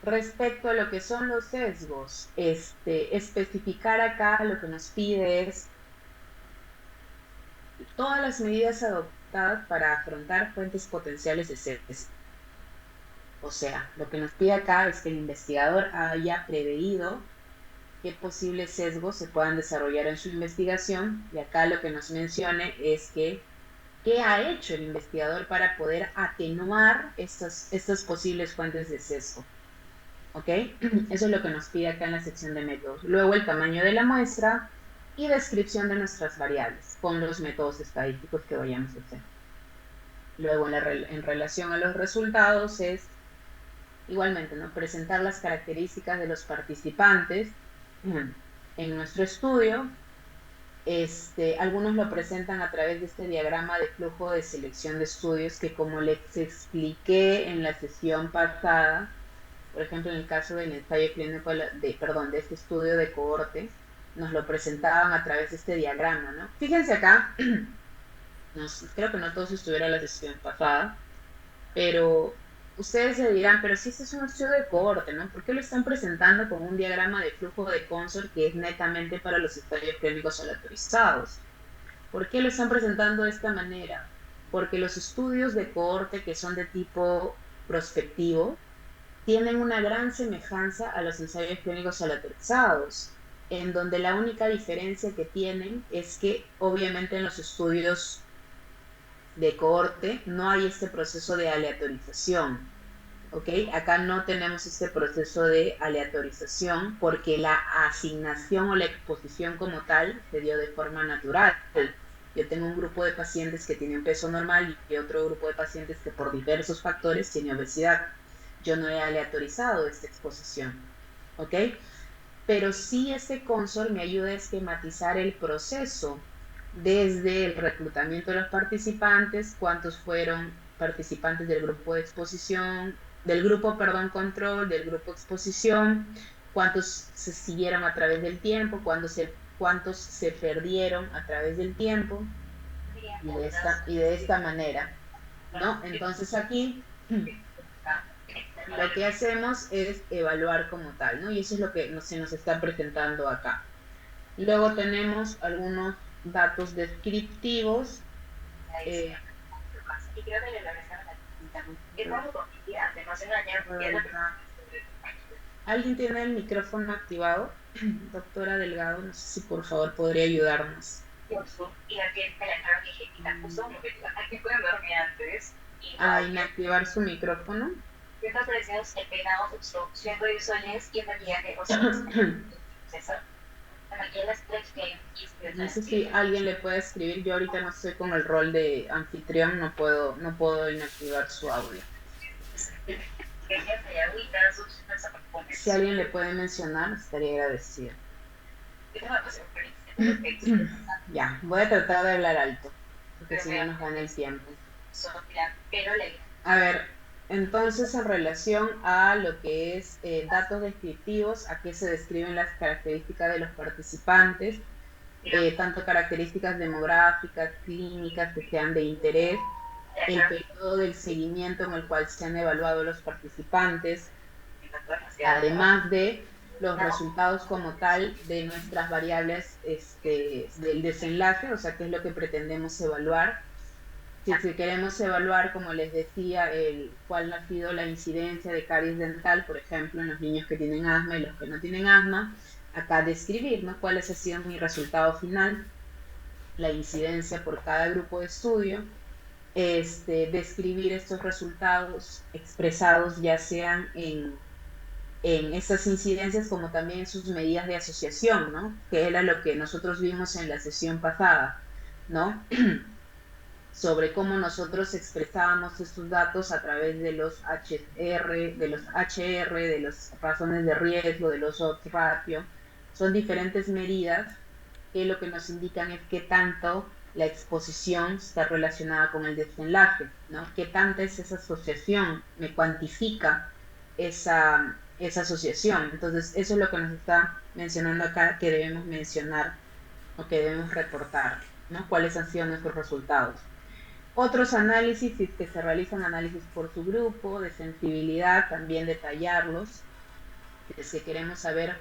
Respecto a lo que son los sesgos, especificar acá lo que nos pide es todas las medidas adoptadas para afrontar fuentes potenciales de sesgo. O sea, lo que nos pide acá es que el investigador haya preveído qué posibles sesgos se puedan desarrollar en su investigación, y acá lo que nos mencione es que qué ha hecho el investigador para poder atenuar estas posibles fuentes de sesgo. ¿Ok? Eso es lo que nos pide acá en la sección de métodos. Luego el tamaño de la muestra y descripción de nuestras variables con los métodos estadísticos que vayamos a hacer. Luego en relación a los resultados es igualmente, ¿no? Presentar las características de los participantes en nuestro estudio. Algunos lo presentan a través de este diagrama de flujo de selección de estudios que, como les expliqué en la sesión pasada, por ejemplo, en el caso del ensayo clínico de este estudio de cohorte, nos lo presentaban a través de este diagrama, ¿no? Fíjense acá, creo que no todos estuvieron en la sesión pasada, pero ustedes se dirán, pero si este es un estudio de cohorte, ¿no? ¿Por qué lo están presentando con un diagrama de flujo de Consor que es netamente para los ensayos clínicos aleatorizados? ¿Por qué lo están presentando de esta manera? Porque los estudios de cohorte que son de tipo prospectivo tienen una gran semejanza a los ensayos clínicos aleatorizados, en donde la única diferencia que tienen es que obviamente en los estudios de cohorte no hay este proceso de aleatorización, ¿ok? Acá no tenemos este proceso de aleatorización porque la asignación o la exposición como tal se dio de forma natural. Yo tengo un grupo de pacientes que tienen peso normal y otro grupo de pacientes que por diversos factores tienen obesidad. Yo no he aleatorizado esta exposición, ¿ok? Pero sí este consol me ayuda a esquematizar el proceso desde el reclutamiento de los participantes, cuántos fueron participantes del grupo de exposición, del grupo, perdón, control, del grupo exposición, cuántos se siguieron a través del tiempo, cuántos se perdieron a través del tiempo, y de esta manera, ¿no? Entonces aquí lo que hacemos es evaluar como tal, ¿no? Y eso es lo que se nos está presentando acá. Luego tenemos algunos datos descriptivos. ¿Alguien tiene el micrófono activado? Doctora Delgado, no sé si por favor podría ayudarnos. A inactivar su micrófono. No sé si alguien le puede escribir. Yo ahorita no estoy con el rol de anfitrión, no puedo inactivar su audio. Si alguien le puede mencionar, estaría agradecido. Ya, voy a tratar de hablar alto, porque si no nos gana el tiempo. A ver, entonces en relación a lo que es datos descriptivos, aquí se describen las características de los participantes, tanto características demográficas, clínicas que sean de interés, el periodo del seguimiento en el cual se han evaluado los participantes, además de los resultados como tal de nuestras variables del desenlace, o sea, qué es lo que pretendemos evaluar. Si queremos evaluar, como les decía, cuál ha sido la incidencia de caries dental, por ejemplo, en los niños que tienen asma y los que no tienen asma, acá describir, ¿no? Cuál ha sido mi resultado final, la incidencia por cada grupo de estudio, describir estos resultados expresados ya sean en estas incidencias como también en sus medidas de asociación, ¿no? Que era lo que nosotros vimos en la sesión pasada, ¿no? Sobre cómo nosotros expresábamos estos datos a través de los HR, de las razones de riesgo, de los odds ratio. Son diferentes medidas que lo que nos indican es qué tanto la exposición está relacionada con el desenlace, ¿no? Qué tanta es esa asociación, me cuantifica esa asociación. Entonces, eso es lo que nos está mencionando acá que debemos mencionar o que debemos reportar, ¿no? ¿Cuáles han sido nuestros resultados? Otros análisis, si es que se realizan análisis por su grupo, de sensibilidad, también detallarlos. Si es que queremos saber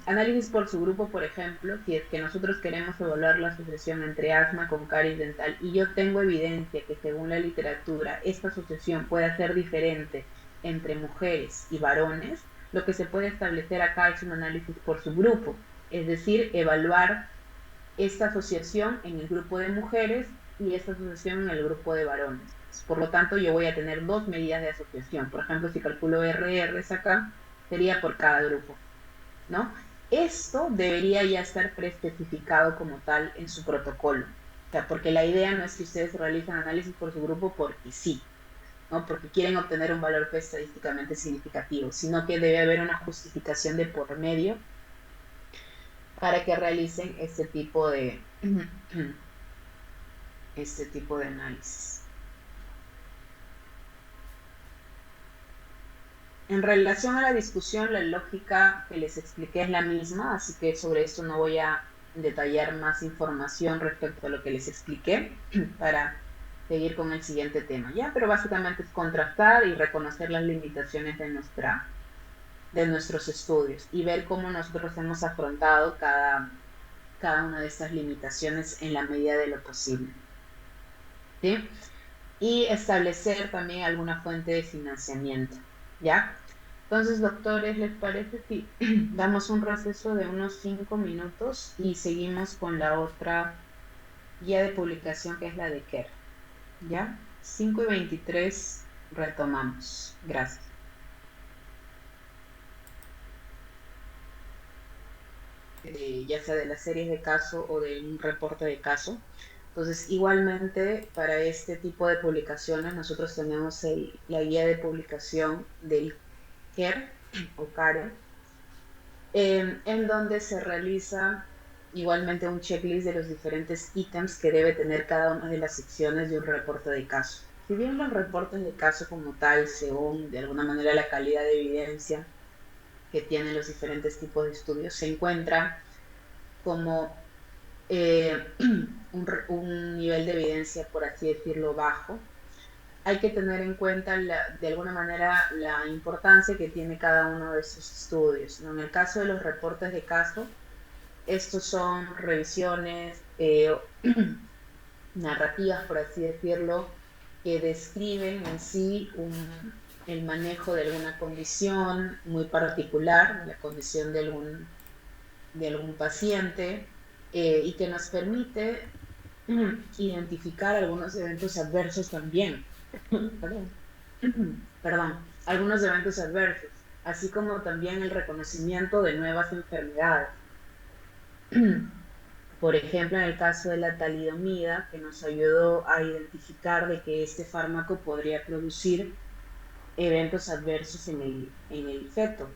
análisis por su grupo, por ejemplo, si es que nosotros queremos evaluar la asociación entre asma con caries dental y yo tengo evidencia que según la literatura esta asociación puede ser diferente entre mujeres y varones, lo que se puede establecer acá es un análisis por su grupo, es decir, evaluar esta asociación en el grupo de mujeres y esta asociación en el grupo de varones. Por lo tanto, yo voy a tener dos medidas de asociación. Por ejemplo, si calculo RRs acá, sería por cada grupo, ¿no? Esto debería ya estar preespecificado como tal en su protocolo. O sea, porque la idea no es que ustedes realicen análisis por su grupo porque sí, ¿no? Porque quieren obtener un valor P estadísticamente significativo, sino que debe haber una justificación de por medio para que realicen este tipo de análisis. En relación a la discusión, la lógica que les expliqué es la misma, así que sobre esto no voy a detallar más información respecto a lo que les expliqué para seguir con el siguiente tema, ¿ya? Pero básicamente es contrastar y reconocer las limitaciones de nuestros estudios y ver cómo nosotros hemos afrontado cada una de estas limitaciones en la medida de lo posible, ¿sí? Y establecer también alguna fuente de financiamiento, ¿ya? Entonces, doctores, ¿les parece si damos un receso de unos 5 minutos y seguimos con la otra guía de publicación que es la de Kerr? ¿Ya? 5:23 retomamos. Gracias. Ya sea de las series de caso o de un reporte de caso. Entonces, igualmente, para este tipo de publicaciones, nosotros tenemos la guía de publicación del CARE o CARE, en donde se realiza igualmente un checklist de los diferentes ítems que debe tener cada una de las secciones de un reporte de caso. Si bien los reportes de caso como tal, según de alguna manera la calidad de evidencia que tienen los diferentes tipos de estudios, se encuentra como un nivel de evidencia, por así decirlo, bajo, hay que tener en cuenta de alguna manera la importancia que tiene cada uno de esos estudios, ¿no? En el caso de los reportes de caso, estos son revisiones narrativas, por así decirlo, que describen en sí el manejo de alguna condición muy particular, la condición de algún paciente, y que nos permite identificar algunos eventos adversos también. Perdón. Perdón, algunos eventos adversos, así como también el reconocimiento de nuevas enfermedades. Por ejemplo, en el caso de la talidomida, que nos ayudó a identificar de que este fármaco podría producir eventos adversos en el feto,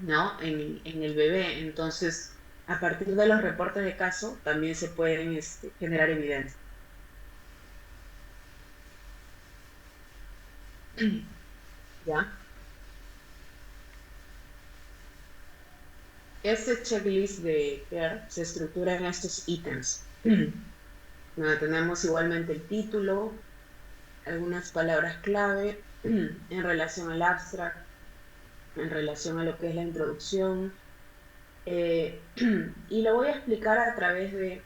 ¿no? En el bebé. Entonces, a partir de los reportes de caso, también se pueden generar evidencia. ¿Ya? Este checklist de CARE se estructura en estos ítems, donde tenemos igualmente el título, algunas palabras clave en relación al abstract, en relación a lo que es la introducción, y lo voy a explicar a través de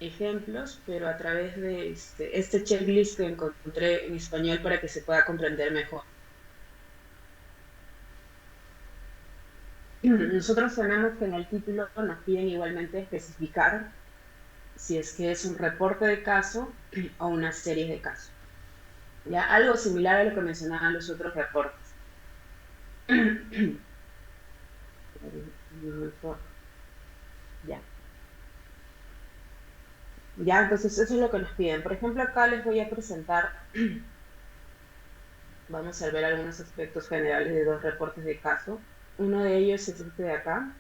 ejemplos, pero a través de este checklist que encontré en español para que se pueda comprender mejor. Nosotros tenemos que en el título nos piden igualmente especificar si es que es un reporte de caso o una serie de casos. Ya, algo similar a lo que mencionaban los otros reportes. Ya. Ya, entonces eso es lo que nos piden. Por ejemplo, acá les voy a presentar, vamos a ver algunos aspectos generales de dos reportes de caso. Uno de ellos es este de acá,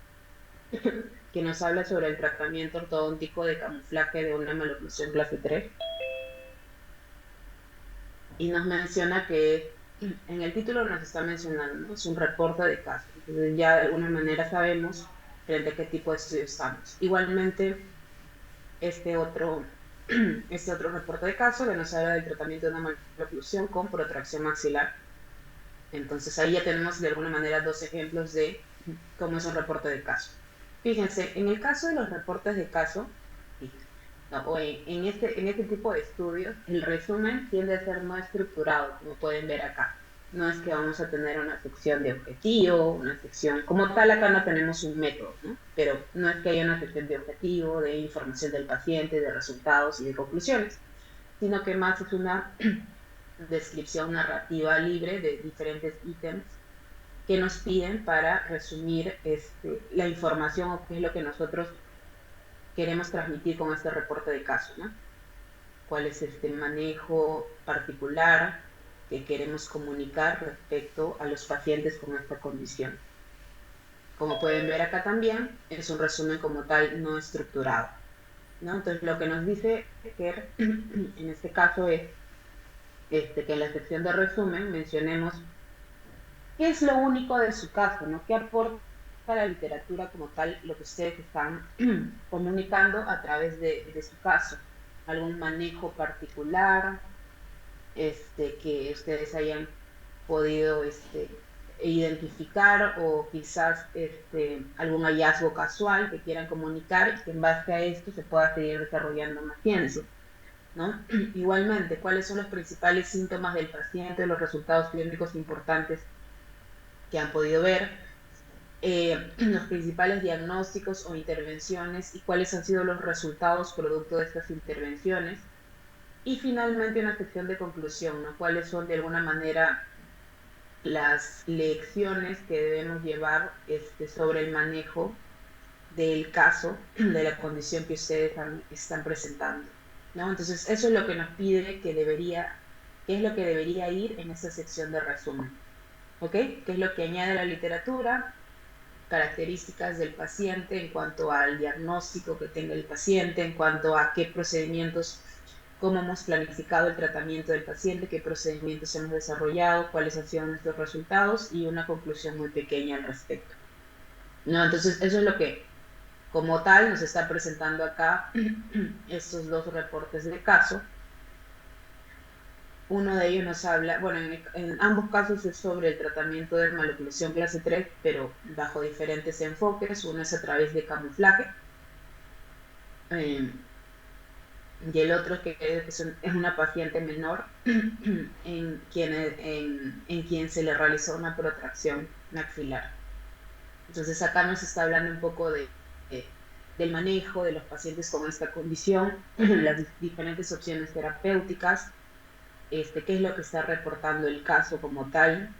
que nos habla sobre el tratamiento ortodóntico de camuflaje de una maloclusión clase 3 y nos menciona que en el título nos está mencionando, ¿no? Es un reporte de caso. Entonces ya de alguna manera sabemos frente a qué tipo de estudio estamos. Igualmente, este otro, este otro reporte de caso que nos habla del tratamiento de una maloclusión con protracción maxilar. Entonces ahí ya tenemos de alguna manera dos ejemplos de cómo es un reporte de caso. Fíjense, en el caso de los reportes de caso, no, o en este tipo de estudios, el resumen tiende a ser no estructurado, como pueden ver acá. No es que vamos a tener una sección de objetivo, una sección, como tal acá no tenemos un método, ¿no? Pero no es que haya una sección de objetivo, de información del paciente, de resultados y de conclusiones, sino que más es una descripción narrativa libre de diferentes ítems que nos piden para resumir la información o qué es lo que nosotros queremos transmitir con este reporte de caso, ¿no? Cuál es este manejo particular que queremos comunicar respecto a los pacientes con esta condición. Como pueden ver acá también, es un resumen como tal no estructurado, ¿no? Entonces, lo que nos dice Kerr en este caso es que en la sección de resumen mencionemos qué es lo único de su caso, ¿no? ¿Qué aporta a la literatura como tal lo que ustedes están comunicando a través de su caso? ¿Algún manejo particular que ustedes hayan podido identificar o quizás algún hallazgo casual que quieran comunicar y que en base a esto se pueda seguir desarrollando más ciencia? ¿No? Igualmente, ¿cuáles son los principales síntomas del paciente, los resultados clínicos importantes que han podido ver, los principales diagnósticos o intervenciones y cuáles han sido los resultados producto de estas intervenciones? Y finalmente una sección de conclusión, ¿no? ¿Cuáles son de alguna manera las lecciones que debemos llevar sobre el manejo del caso, de la condición que ustedes están presentando, ¿no? Entonces, eso es lo que nos pide qué es lo que debería ir en esa sección de resumen, ¿ok? ¿Qué es lo que añade la literatura? Características del paciente en cuanto al diagnóstico que tenga el paciente, en cuanto a qué procedimientos, cómo hemos planificado el tratamiento del paciente, qué procedimientos hemos desarrollado, cuáles han sido nuestros resultados y una conclusión muy pequeña al respecto, ¿no? Entonces, eso es lo que como tal nos está presentando acá estos dos reportes de caso. Uno de ellos nos habla, bueno, en ambos casos es sobre el tratamiento de maloclusión clase 3, pero bajo diferentes enfoques. Uno es a través de camuflaje, eh, y el otro que es una paciente menor en quien se le realizó una protracción maxilar. Entonces acá nos está hablando un poco del manejo de los pacientes con esta condición, las diferentes opciones terapéuticas, qué es lo que está reportando el caso como tal.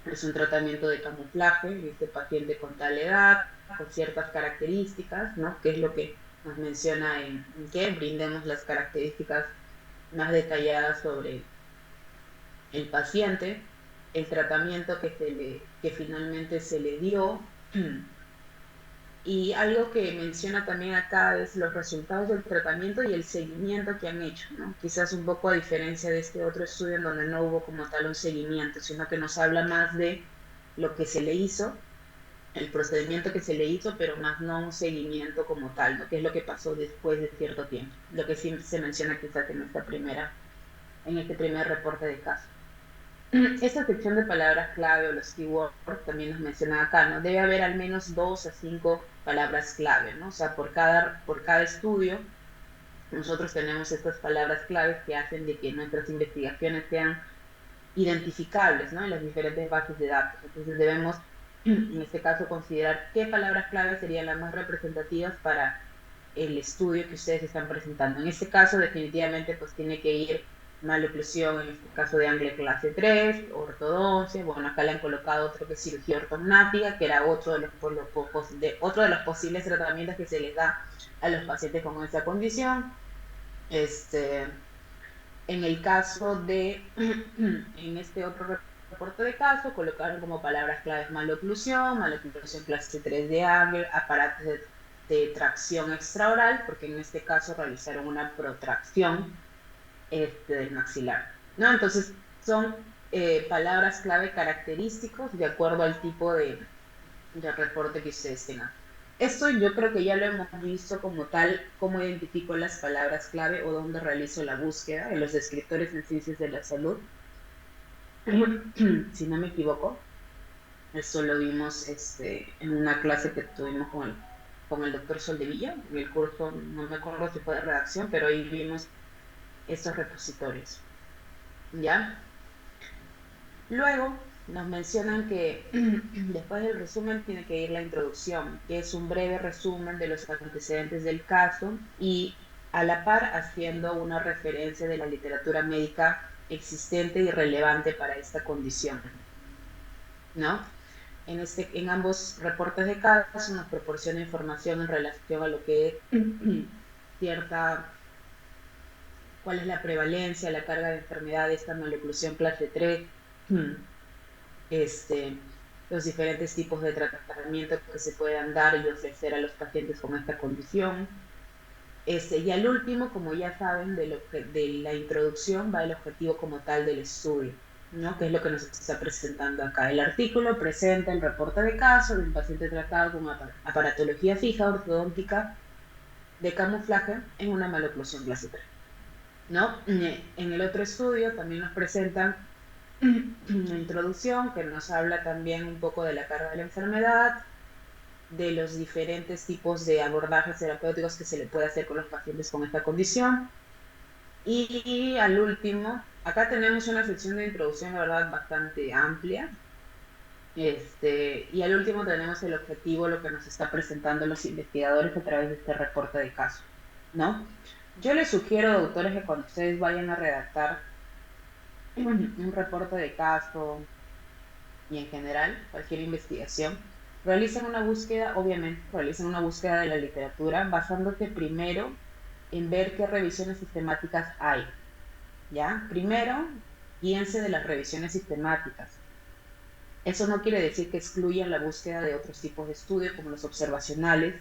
Es un tratamiento de camuflaje de este paciente con tal edad, con ciertas características, ¿no? Que es lo que nos menciona en que brindemos las características más detalladas sobre el paciente, el tratamiento que finalmente se le dio. Y algo que menciona también acá es los resultados del tratamiento y el seguimiento que han hecho, ¿no? Quizás un poco a diferencia de este otro estudio en donde no hubo como tal un seguimiento, sino que nos habla más de lo que se le hizo, el procedimiento que se le hizo, pero más no un seguimiento como tal, ¿no? Que es lo que pasó después de cierto tiempo, lo que sí se menciona quizás en este primer reporte de caso. Esta sección de palabras clave o los keywords también nos menciona acá, ¿no? Debe haber al menos 2 a 5 palabras clave, ¿no? O sea, por cada estudio nosotros tenemos estas palabras claves que hacen de que nuestras investigaciones sean identificables, ¿no? En las diferentes bases de datos. Entonces debemos, en este caso, considerar qué palabras claves serían las más representativas para el estudio que ustedes están presentando. En este caso, definitivamente, pues tiene que ir maloclusión, en este caso de Angle clase 3, ortodoncia, bueno, acá le han colocado otro que es cirugía ortognática, que era otro de los posibles tratamientos que se les da a los pacientes con esta condición. Este, en el caso de, en este otro reporte de caso, colocaron como palabras claves maloclusión clase 3 de Angle, aparatos de tracción extraoral, porque en este caso realizaron una protracción del maxilar, ¿no? Entonces, son palabras clave característicos de acuerdo al tipo de reporte que ustedes tengan. Esto yo creo que ya lo hemos visto como tal, cómo identifico las palabras clave o dónde realizo la búsqueda en los descriptores en ciencias de la salud. Si no me equivoco, eso lo vimos en una clase que tuvimos con el doctor Soldevilla, en el curso, no me acuerdo si fue de redacción, pero ahí vimos estos repositorios, ¿ya? Luego nos mencionan que después del resumen tiene que ir la introducción, que es un breve resumen de los antecedentes del caso y a la par haciendo una referencia de la literatura médica existente y relevante para esta condición, ¿no? En ambos reportes de caso nos proporciona información en relación a lo que es cuál es la prevalencia, la carga de enfermedad de esta maloclusión clase 3, los diferentes tipos de tratamiento que se puedan dar y ofrecer a los pacientes con esta condición. Y al último, como ya saben, de la introducción va el objetivo como tal del estudio, ¿no? Que es lo que nos está presentando acá. El artículo presenta el reporte de caso de un paciente tratado con aparatología fija ortodóntica de camuflaje en una maloclusión clase 3, ¿no? En el otro estudio también nos presentan una introducción que nos habla también un poco de la carga de la enfermedad, de los diferentes tipos de abordajes terapéuticos que se le puede hacer con los pacientes con esta condición. Y al último, acá tenemos una sección de introducción, la verdad, bastante amplia. Y al último tenemos el objetivo, lo que nos está presentando los investigadores a través de este reporte de caso, ¿no? Yo les sugiero, doctores, que cuando ustedes vayan a redactar un reporte de caso y en general cualquier investigación, realicen una búsqueda, obviamente, realicen una búsqueda de la literatura basándose primero en ver qué revisiones sistemáticas hay, ¿ya? Primero, guíense de las revisiones sistemáticas. Eso no quiere decir que excluyan la búsqueda de otros tipos de estudios como los observacionales,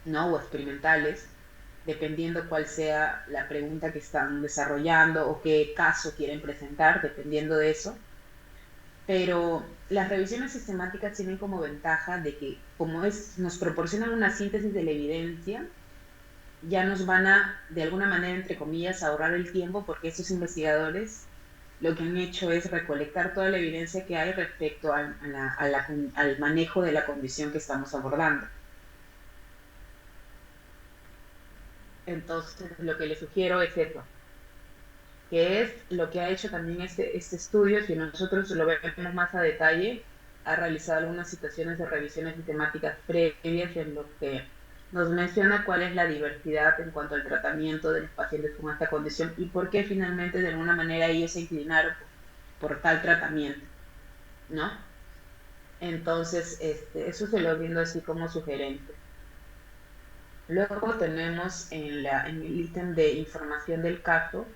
¿no? O experimentales, dependiendo cuál sea la pregunta que están desarrollando o qué caso quieren presentar, dependiendo de eso. Pero las revisiones sistemáticas tienen como ventaja de que, nos proporcionan una síntesis de la evidencia, ya nos van a, de alguna manera, entre comillas, ahorrar el tiempo, porque estos investigadores lo que han hecho es recolectar toda la evidencia que hay respecto al manejo de la condición que estamos abordando. Entonces, lo que les sugiero es eso, que es lo que ha hecho también este estudio. Si nosotros lo vemos más a detalle, ha realizado algunas situaciones de revisiones sistemáticas previas en los que nos menciona cuál es la diversidad en cuanto al tratamiento de los pacientes con esta condición y por qué finalmente de alguna manera ellos se inclinaron por tal tratamiento, ¿no? Entonces, eso se lo brindo así como sugerente. Luego tenemos en el ítem de información del caso,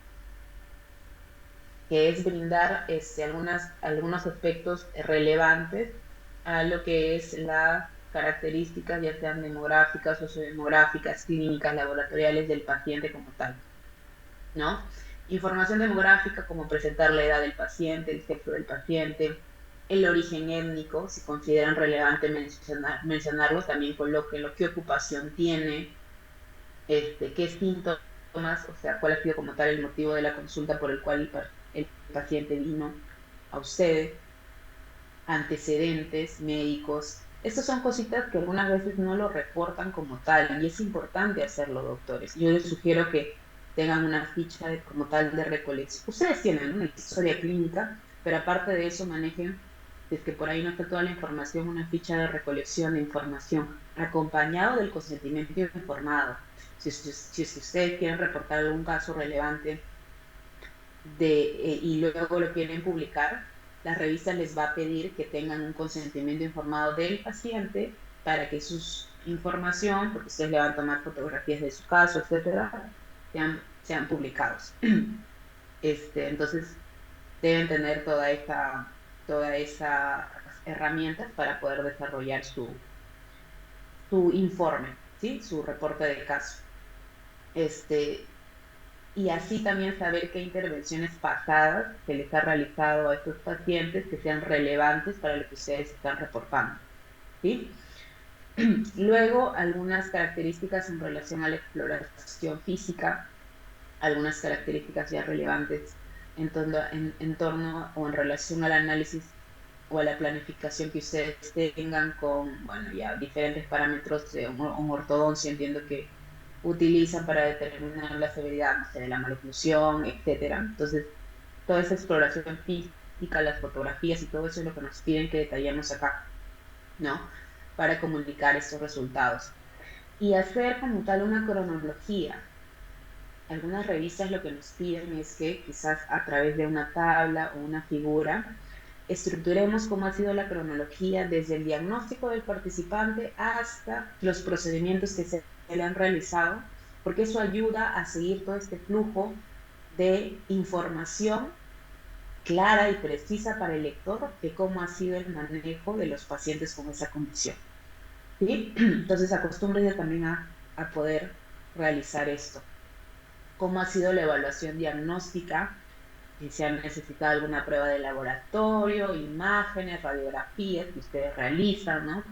que es brindar algunos aspectos relevantes a lo que es las características, ya sean demográficas, sociodemográficas, clínicas, laboratoriales del paciente como tal, ¿no? Información demográfica, como presentar la edad del paciente, el sexo del paciente, el origen étnico, si consideran relevante mencionarlo, también coloquen qué ocupación tiene, qué síntomas, o sea, cuál ha sido como tal el motivo de la consulta por el cual el paciente vino a ustedes, antecedentes médicos, Estas son cositas que algunas veces no lo reportan como tal y es importante hacerlo, doctores. Yo les sugiero que tengan una ficha como tal de recolección. Ustedes tienen una historia clínica, pero aparte de eso manejen, si es que por ahí no está toda la información, una ficha de recolección de información acompañado del consentimiento informado. Si es que ustedes quieren reportar algún caso relevante y luego lo quieren publicar, la revista les va a pedir que tengan un consentimiento informado del paciente para que su información, porque ustedes le van a tomar fotografías de su caso, etcétera, sean publicados. Entonces, deben tener todas esas herramientas para poder desarrollar su informe, ¿sí? Su reporte de caso. Y así también saber qué intervenciones pasadas se les ha realizado a estos pacientes que sean relevantes para lo que ustedes están reportando, ¿sí? Luego, algunas características en relación a la exploración física, algunas características ya relevantes en torno o en relación al análisis o a la planificación que ustedes tengan con, bueno, ya diferentes parámetros de ortodoncia, entiendo que utilizan para determinar la severidad, no sé, de la maloclusión, etcétera. Entonces, toda esa exploración física, las fotografías y todo eso es lo que nos piden que detallemos acá, ¿no? Para comunicar estos resultados. Y hacer como tal una cronología. Algunas revistas lo que nos piden es que quizás a través de una tabla o una figura estructuremos cómo ha sido la cronología desde el diagnóstico del participante hasta los procedimientos que se le han realizado, porque eso ayuda a seguir todo este flujo de información clara y precisa para el lector de cómo ha sido el manejo de los pacientes con esa condición, ¿sí? Entonces acostúmbrense también a poder realizar esto. ¿Cómo ha sido la evaluación diagnóstica? Si se han necesitado alguna prueba de laboratorio, imágenes, radiografías que ustedes realizan, ¿no?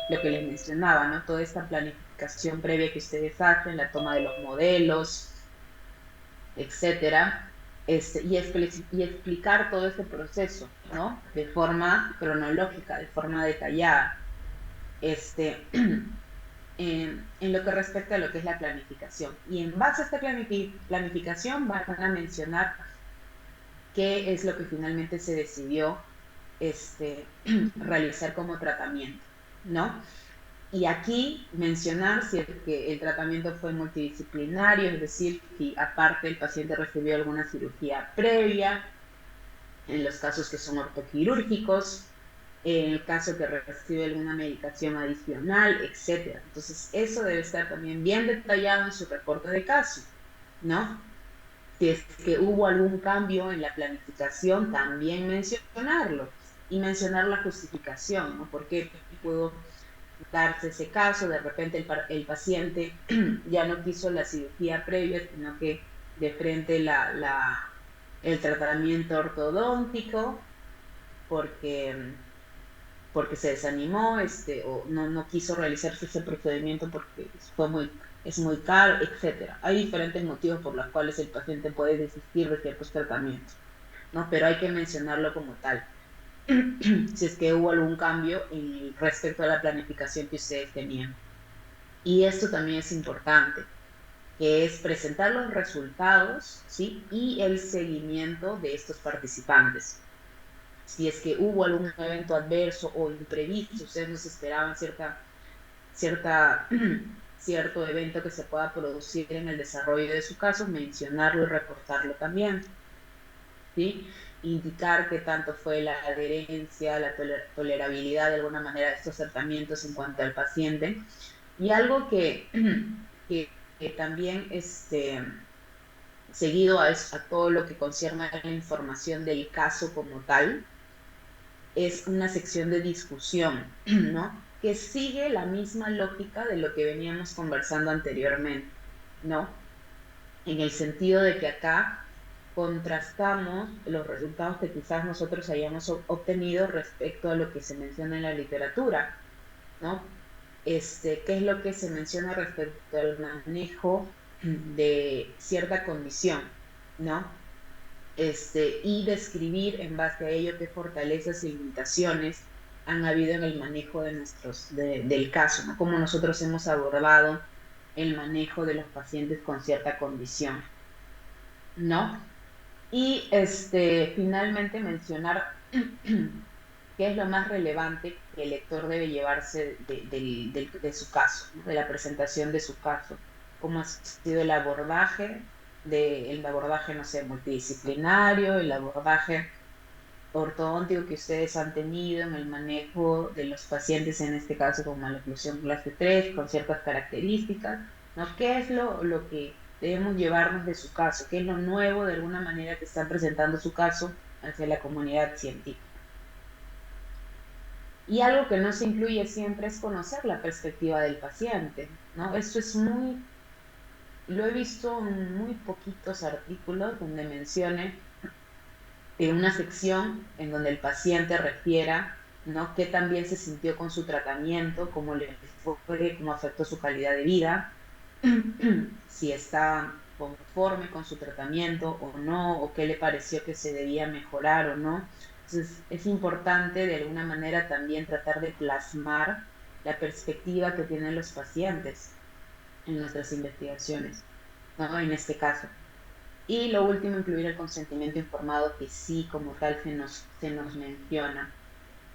Lo que les mencionaba, ¿no? Toda esta planificación previa que ustedes hacen, la toma de los modelos, etcétera, y explicar todo este proceso, ¿no? De forma cronológica, de forma detallada. En lo que respecta a lo que es la planificación. Y en base a esta planificación van a mencionar qué es lo que finalmente se decidió realizar como tratamiento, ¿no? Y aquí mencionar si es que el tratamiento fue multidisciplinario, es decir, si aparte el paciente recibió alguna cirugía previa, en los casos que son ortoquirúrgicos, en el caso que recibe alguna medicación adicional, etcétera. Entonces, eso debe estar también bien detallado en su reporte de caso, ¿no? Si es que hubo algún cambio en la planificación, también mencionarlo y mencionar la justificación, ¿no? ¿Por qué pudo darse ese caso? De repente el paciente ya no quiso la cirugía previa, sino que de frente el tratamiento ortodóntico porque, porque se desanimó o no quiso realizarse ese procedimiento porque es muy caro, etcétera. Hay diferentes motivos por los cuales el paciente puede desistir de ciertos tratamientos, ¿no? Pero hay que mencionarlo como tal. Si es que hubo algún cambio respecto a la planificación que ustedes tenían. Y esto también es importante, que es presentar los resultados, ¿sí? Y el seguimiento de estos participantes. Si es que hubo algún evento adverso o imprevisto, ustedes no se esperaban cierta, cierto evento que se pueda producir en el desarrollo de su caso, mencionarlo y reportarlo también, ¿sí? Indicar qué tanto fue la adherencia, la tolerabilidad de alguna manera de estos tratamientos en cuanto al paciente. Y algo que también seguido a todo lo que concierne a la información del caso como tal, es una sección de discusión, ¿no? Que sigue la misma lógica de lo que veníamos conversando anteriormente, ¿no? En el sentido de que acá contrastamos los resultados que quizás nosotros hayamos obtenido respecto a lo que se menciona en la literatura, ¿no? ¿Qué es lo que se menciona respecto al manejo de cierta condición, ¿no? Y describir en base a ello qué fortalezas y limitaciones han habido en el manejo de del caso, ¿no? Cómo nosotros hemos abordado el manejo de los pacientes con cierta condición, ¿no? Y finalmente mencionar qué es lo más relevante que el lector debe llevarse de su caso, ¿no? De la presentación de su caso, cómo ha sido el abordaje, no sé, multidisciplinario, el abordaje ortodóntico que ustedes han tenido en el manejo de los pacientes, en este caso con maloclusión clase 3 con ciertas características, ¿no? ¿Qué es lo que debemos llevarnos de su caso? ¿Qué es lo nuevo de alguna manera que están presentando su caso hacia la comunidad científica? Y algo que no se incluye siempre es conocer la perspectiva del paciente, ¿no? Esto es lo he visto en muy poquitos artículos donde mencione en una sección en donde el paciente refiera, ¿no? Qué tan bien se sintió con su tratamiento, cómo le fue, cómo afectó su calidad de vida, si está conforme con su tratamiento o no, o qué le pareció que se debía mejorar o no. Entonces, es importante de alguna manera también tratar de plasmar la perspectiva que tienen los pacientes en nuestras investigaciones, ¿no? En este caso. Y lo último, incluir el consentimiento informado, que sí, como tal, se nos menciona.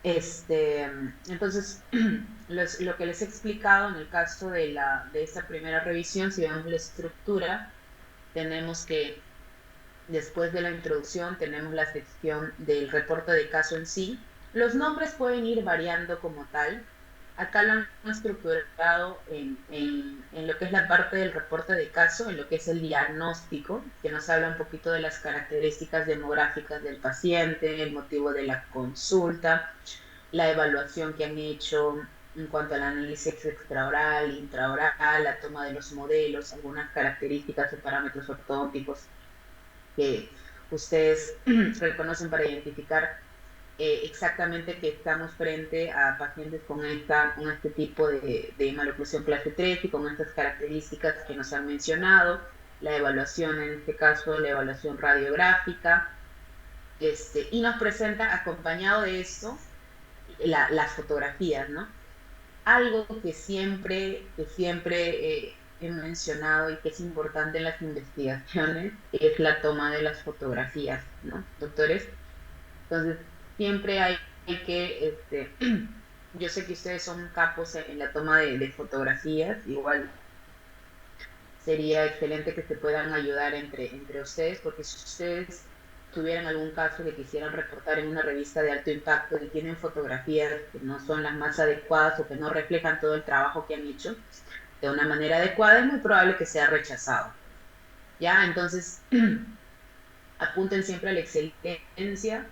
Entonces, lo que les he explicado en el caso de esta primera revisión, si vemos la estructura, tenemos que, después de la introducción, tenemos la sección del reporte de caso en sí. Los nombres pueden ir variando como tal. Acá lo han estructurado en lo que es la parte del reporte de caso, en lo que es el diagnóstico, que nos habla un poquito de las características demográficas del paciente, el motivo de la consulta, la evaluación que han hecho en cuanto al análisis extraoral, intraoral, la toma de los modelos, algunas características o parámetros ortodónticos que ustedes reconocen para identificar exactamente que estamos frente a pacientes con este tipo de maloclusión clase 3 y con estas características que nos han mencionado, la evaluación, en este caso, la evaluación radiográfica, y nos presenta, acompañado de esto, las fotografías, ¿no? Algo que siempre he mencionado y que es importante en las investigaciones es la toma de las fotografías, ¿no, doctores? Entonces, siempre hay que, yo sé que ustedes son capos en la toma de fotografías, igual sería excelente que se puedan ayudar entre ustedes, porque si ustedes tuvieran algún caso que quisieran reportar en una revista de alto impacto y tienen fotografías que no son las más adecuadas o que no reflejan todo el trabajo que han hecho de una manera adecuada, es muy probable que sea rechazado. ¿Ya? Entonces, apunten siempre a la excelencia,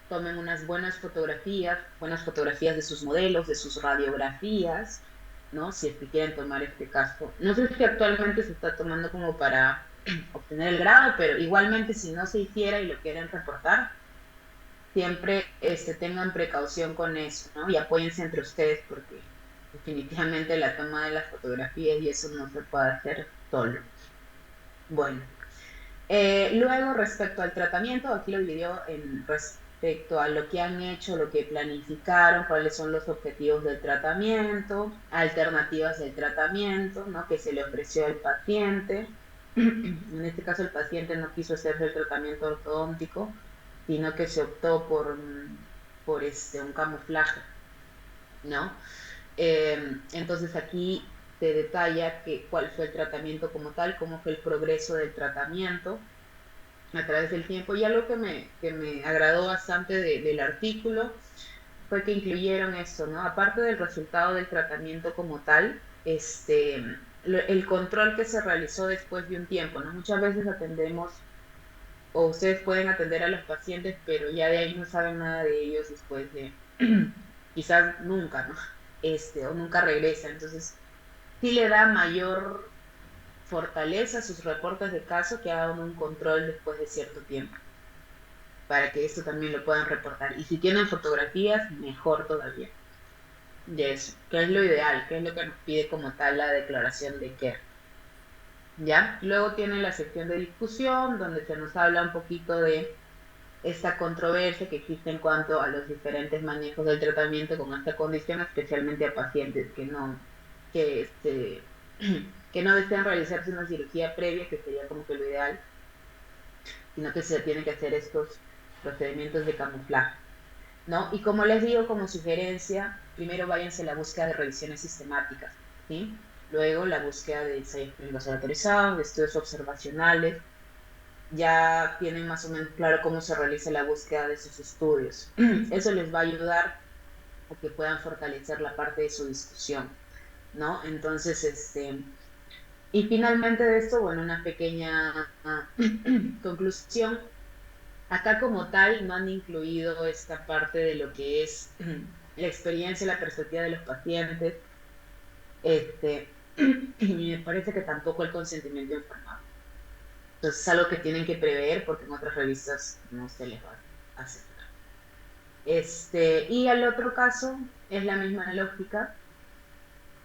tomen unas buenas fotografías de sus modelos, de sus radiografías, ¿no? Si es que quieren tomar este caso. No sé si actualmente se está tomando como para obtener el grado, pero igualmente si no se hiciera y lo quieren reportar, siempre tengan precaución con eso, ¿no? Y apóyense entre ustedes porque definitivamente la toma de las fotografías y eso no se puede hacer solo. Bueno. Luego, respecto al tratamiento, aquí lo dividió en respecto a lo que han hecho, lo que planificaron, cuáles son los objetivos del tratamiento, alternativas del tratamiento, ¿no? Que se le ofreció al paciente. En este caso, el paciente no quiso hacerse el tratamiento ortodóntico, sino que se optó por un camuflaje, ¿no? Entonces aquí se detalla cuál fue el tratamiento como tal, cómo fue el progreso del tratamiento a través del tiempo. Y algo que me agradó bastante del artículo fue que incluyeron esto, ¿no? Aparte del resultado del tratamiento como tal, el control que se realizó después de un tiempo, ¿no? Muchas veces atendemos, o ustedes pueden atender a los pacientes, pero ya de ahí no saben nada de ellos después de, quizás nunca, ¿no? O nunca regresa. Entonces, sí le da mayor fortaleza a sus reportes de caso que hagan un control después de cierto tiempo, para que esto también lo puedan reportar. Y si tienen fotografías, mejor todavía. De eso, que es lo ideal, que es lo que nos pide como tal la declaración de Kerr. ¿Ya? Luego tiene la sección de discusión, donde se nos habla un poquito de esta controversia que existe en cuanto a los diferentes manejos del tratamiento con esta condición, especialmente a pacientes que, este, que no desean realizarse una cirugía previa, que sería como que lo ideal, sino que se tienen que hacer estos procedimientos de camuflaje, ¿no? Y como les digo, como sugerencia, primero váyanse a la búsqueda de revisiones sistemáticas, ¿sí? Luego la búsqueda de ensayos clínicos autorizados, de estudios observacionales, ya tienen más o menos claro cómo se realiza la búsqueda de esos estudios. Eso les va a ayudar a que puedan fortalecer la parte de su discusión, ¿no? Entonces, y finalmente de esto, bueno, una pequeña conclusión. Acá como tal no han incluido esta parte de lo que es la experiencia, la perspectiva de los pacientes, y me parece que tampoco el consentimiento informado. Entonces es algo que tienen que prever porque en otras revistas no se les va a aceptar. Y el otro caso es la misma lógica.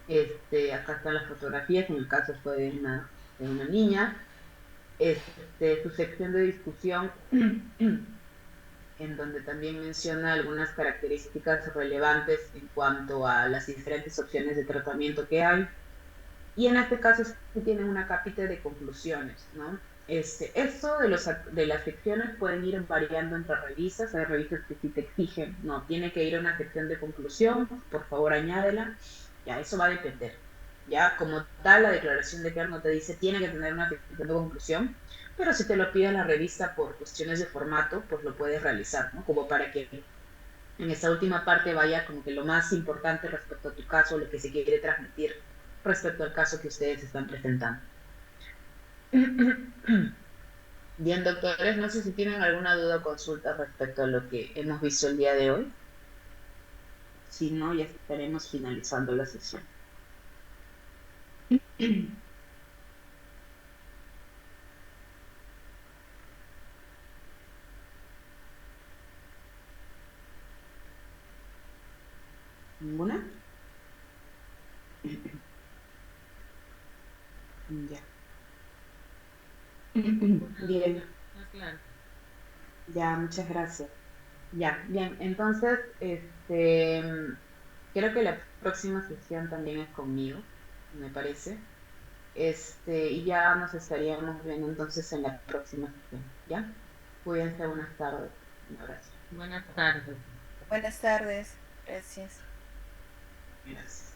Acá están las fotografías, en el caso fue de una niña. Su sección de discusión en donde también menciona algunas características relevantes en cuanto a las diferentes opciones de tratamiento que hay. Y en este caso sí tienen una capita de conclusiones, ¿no? Esto de las secciones pueden ir variando entre revistas. Hay revistas que sí te exigen, no, tiene que ir a una sección de conclusión, por favor añádela. Ya, eso va a depender. Ya, como tal, la declaración de Kerr no te dice tiene que tener una sección de conclusión, pero si te lo pide la revista por cuestiones de formato, pues lo puedes realizar, ¿no? Como para que en esa última parte vaya como que lo más importante respecto a tu caso, lo que se quiere transmitir respecto al caso que ustedes están presentando. Bien, doctores, no sé si tienen alguna duda o consulta respecto a lo que hemos visto el día de hoy. Si no, ya estaremos finalizando la sesión. ¿Ninguna? Ya. Bien, Más claro. ya, muchas gracias. Ya, bien, entonces, creo que la próxima sesión también es conmigo, me parece. Y ya nos estaríamos viendo entonces en la próxima sesión, ¿ya? Cuídense, buenas tardes. Un abrazo. Buenas tardes. Buenas tardes, gracias. Gracias.